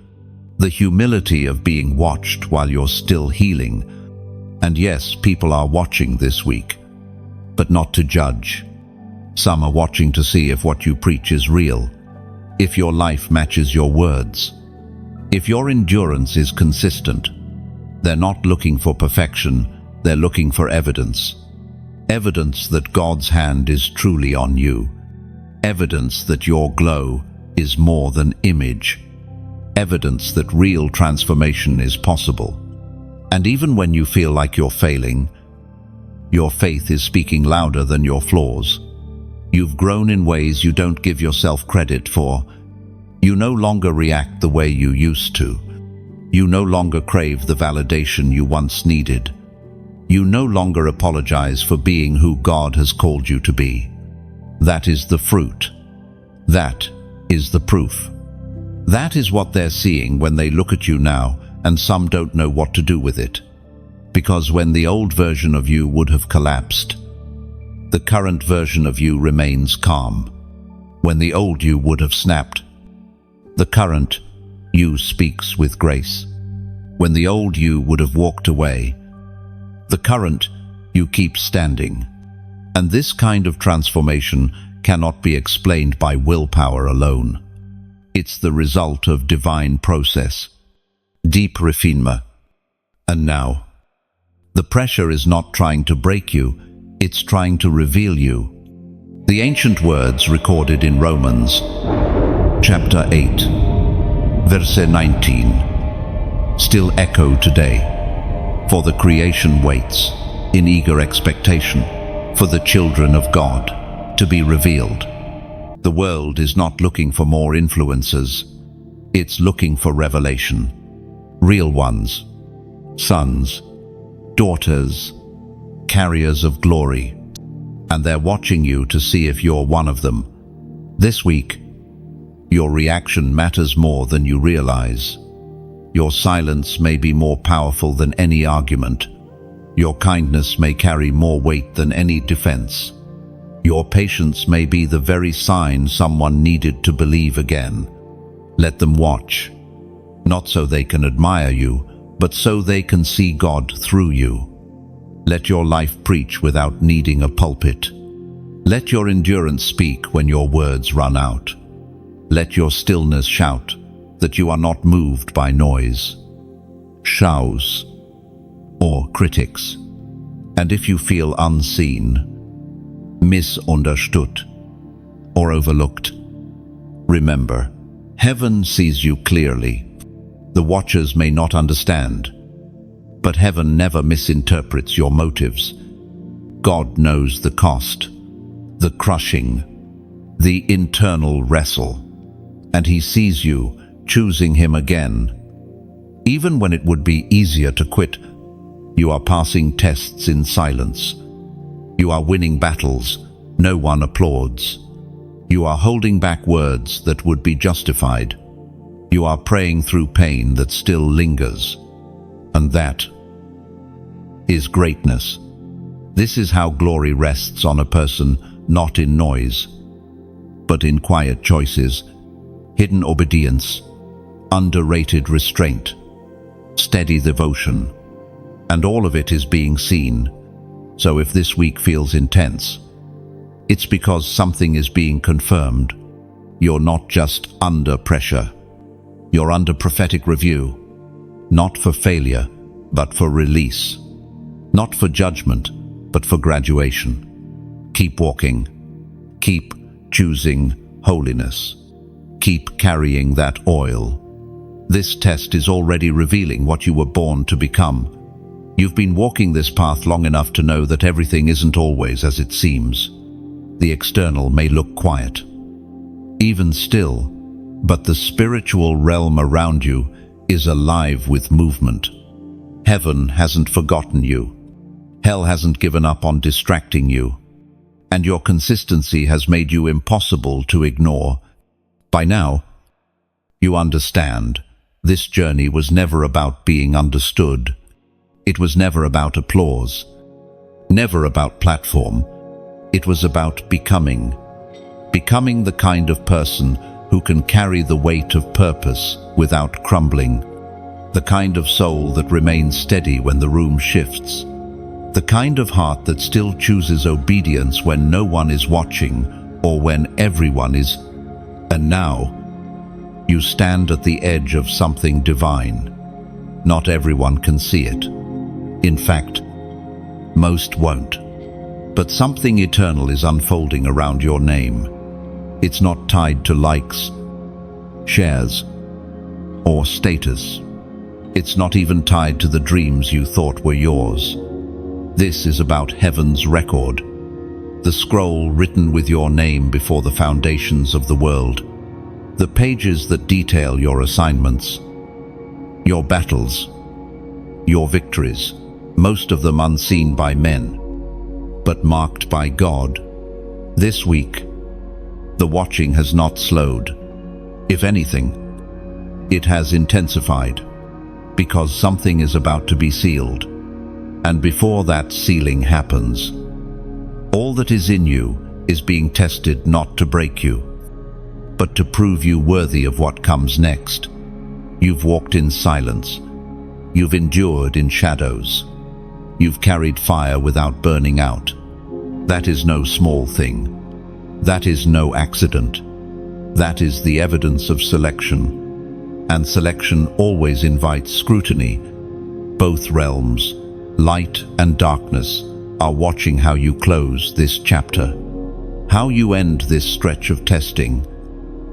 The humility of being watched while you're still healing. And yes, people are watching this week, but not to judge. Some are watching to see if what you preach is real, if your life matches your words, if your endurance is consistent. They're not looking for perfection, they're looking for evidence. Evidence that God's hand is truly on you. Evidence that your glow is more than image. Evidence that real transformation is possible. And even when you feel like you're failing, your faith is speaking louder than your flaws. You've grown in ways you don't give yourself credit for. You no longer react the way you used to. You no longer crave the validation you once needed. You no longer apologize for being who God has called you to be. That is the fruit. That is the proof. That is what they're seeing when they look at you now, and some don't know what to do with it. Because when the old version of you would have collapsed, the current version of you remains calm. When the old you would have snapped, the current you speaks with grace. When the old you would have walked away, the current you keeps standing. And this kind of transformation cannot be explained by willpower alone. It's the result of divine process, deep refinement. And now, the pressure is not trying to break you, it's trying to reveal you. The ancient words recorded in Romans, chapter 8, verse 19, still echo today. For the creation waits, in eager expectation, for the children of God to be revealed. The world is not looking for more influencers, it's looking for revelation. Real ones, sons, daughters, carriers of glory. And they're watching you to see if you're one of them. This week, your reaction matters more than you realize. Your silence may be more powerful than any argument. Your kindness may carry more weight than any defense. Your patience may be the very sign someone needed to believe again. Let them watch, not so they can admire you, but so they can see God through you. Let your life preach without needing a pulpit. Let your endurance speak when your words run out. Let your stillness shout that you are not moved by noise, shouts, or critics. And if you feel unseen, misunderstood, or overlooked, remember, heaven sees you clearly. The watchers may not understand, but heaven never misinterprets your motives. God knows the cost, the crushing, the internal wrestle, and He sees you choosing Him again. Even when it would be easier to quit, you are passing tests in silence. You are winning battles no one applauds. You are holding back words that would be justified. You are praying through pain that still lingers. And that is greatness. This is how glory rests on a person, not in noise, but in quiet choices, hidden obedience, underrated restraint, steady devotion. And all of it is being seen. So if this week feels intense, it's because something is being confirmed. You're not just under pressure. You're under prophetic review, not for failure, but for release. Not for judgment, but for graduation. Keep walking. Keep choosing holiness. Keep carrying that oil. This test is already revealing what you were born to become. You've been walking this path long enough to know that everything isn't always as it seems. The external may look quiet. even still, but the spiritual realm around you is alive with movement. Heaven hasn't forgotten you. Hell hasn't given up on distracting you. And your consistency has made you impossible to ignore. By now, you understand, this journey was never about being understood. It was never about applause. Never about platform. It was about becoming. Becoming the kind of person who can carry the weight of purpose without crumbling. The kind of soul that remains steady when the room shifts. The kind of heart that still chooses obedience when no one is watching or when everyone is. And now, you stand at the edge of something divine. Not everyone can see it. In fact, most won't. But something eternal is unfolding around your name. It's not tied to likes, shares, or status. It's not even tied to the dreams you thought were yours. This is about heaven's record, the scroll written with your name before the foundations of the world, the pages that detail your assignments, your battles, your victories, most of them unseen by men, but marked by God. This week, the watching has not slowed. If anything, it has intensified, because something is about to be sealed. And before that sealing happens, all that is in you is being tested not to break you, but to prove you worthy of what comes next. You've walked in silence. You've endured in shadows. You've carried fire without burning out. That is no small thing. That is no accident. That is the evidence of selection. And selection always invites scrutiny. Both realms, light and darkness, are watching how you close this chapter, how you end this stretch of testing,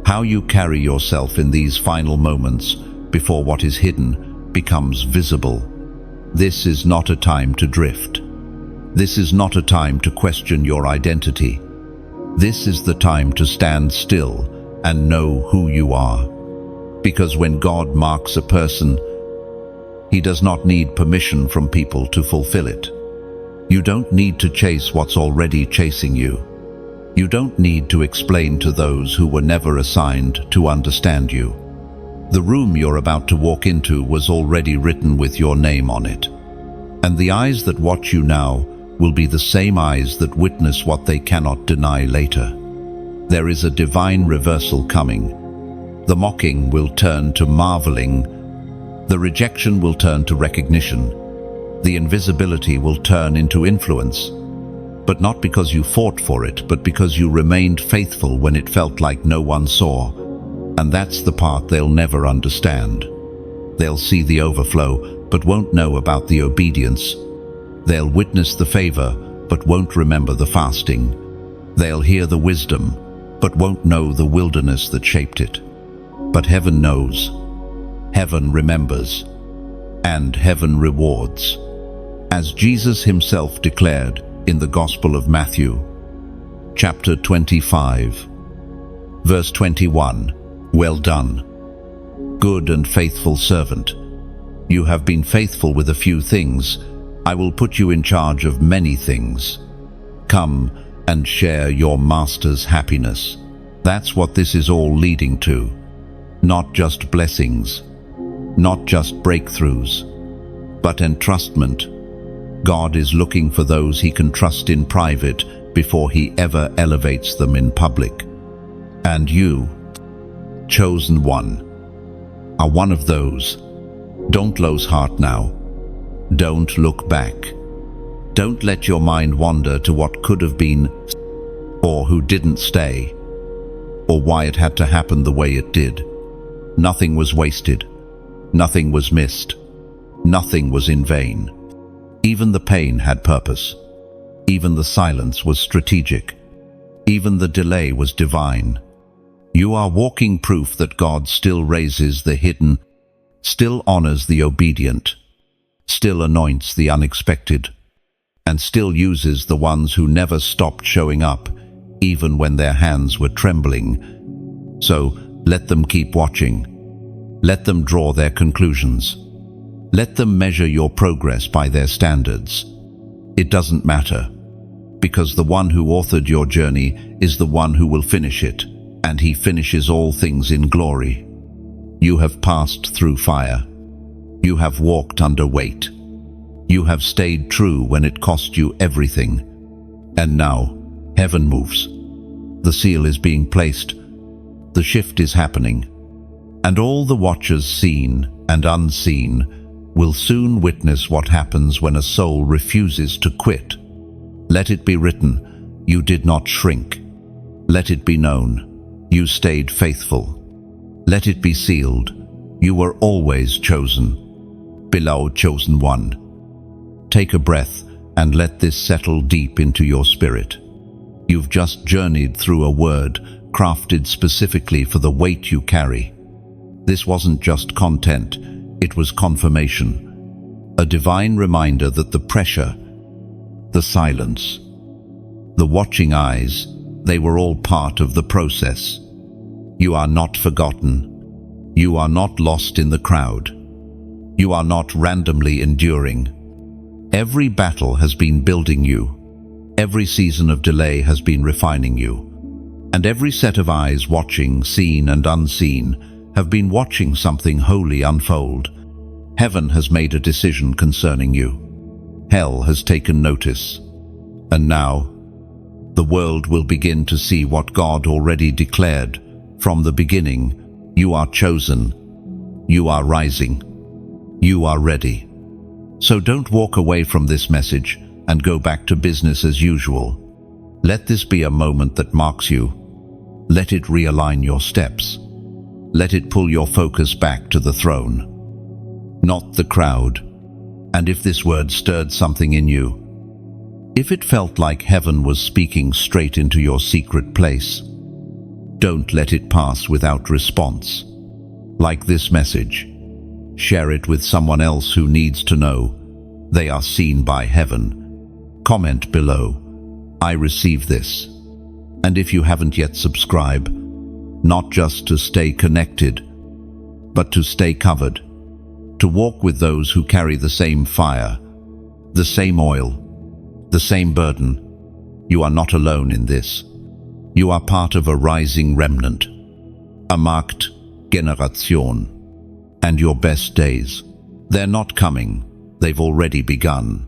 how you carry yourself in these final moments before what is hidden becomes visible. This is not a time to drift. This is not a time to question your identity. This is the time to stand still and know who you are. Because when God marks a person, He does not need permission from people to fulfill it. You don't need to chase what's already chasing you. You don't need to explain to those who were never assigned to understand you. The room you're about to walk into was already written with your name on it. And the eyes that watch you now will be the same eyes that witness what they cannot deny later. There is a divine reversal coming. The mocking will turn to marveling. The rejection will turn to recognition. The invisibility will turn into influence. But not because you fought for it, but because you remained faithful when it felt like no one saw. And that's the part they'll never understand. They'll see the overflow, but won't know about the obedience. They'll witness the favor, but won't remember the fasting. They'll hear the wisdom, but won't know the wilderness that shaped it. But heaven knows. Heaven remembers. And heaven rewards. As Jesus himself declared in the Gospel of Matthew, chapter 25, verse 21, "Well done, good and faithful servant. You have been faithful with a few things. I will put you in charge of many things. Come and share your master's happiness." That's what this is all leading to. Not just blessings, not just breakthroughs, but entrustment. God is looking for those He can trust in private before He ever elevates them in public. And you, chosen one, are one of those. Don't lose heart now. Don't look back. Don't let your mind wander to what could have been, or who didn't stay, or why it had to happen the way it did. Nothing was wasted. Nothing was missed. Nothing was in vain. Even the pain had purpose. Even the silence was strategic. Even the delay was divine. You are walking proof that God still raises the hidden, still honors the obedient, still anoints the unexpected, and still uses the ones who never stopped showing up, even when their hands were trembling. So let them keep watching. Let them draw their conclusions. Let them measure your progress by their standards. It doesn't matter, because the one who authored your journey is the one who will finish it, and he finishes all things in glory. You have passed through fire. You have walked under weight. You have stayed true when it cost you everything. And now, heaven moves. The seal is being placed. The shift is happening. And all the watchers, seen and unseen, will soon witness what happens when a soul refuses to quit. Let it be written, you did not shrink. Let it be known, you stayed faithful. Let it be sealed, you were always chosen. Beloved chosen one. Take a breath and let this settle deep into your spirit. You've just journeyed through a word crafted specifically for the weight you carry. This wasn't just content, it was confirmation. A divine reminder that the pressure, the silence, the watching eyes, they were all part of the process. You are not forgotten. You are not lost in the crowd. You are not randomly enduring. Every battle has been building you. Every season of delay has been refining you. And every set of eyes watching, seen and unseen, have been watching something holy unfold. Heaven has made a decision concerning you. Hell has taken notice. And now, the world will begin to see what God already declared. From the beginning, you are chosen. You are rising. You are ready. So don't walk away from this message and go back to business as usual. Let this be a moment that marks you. Let it realign your steps. Let it pull your focus back to the throne, not the crowd. And if this word stirred something in you, if it felt like heaven was speaking straight into your secret place, don't let it pass without response. Like this message, share it with someone else who needs to know they are seen by heaven. Comment below, I receive this. And if you haven't yet, subscribe, not just to stay connected, but to stay covered, to walk with those who carry the same fire, the same oil, the same burden. You are not alone in this. You are part of a rising remnant, a marked generation. And your best days, they're not coming, they've already begun.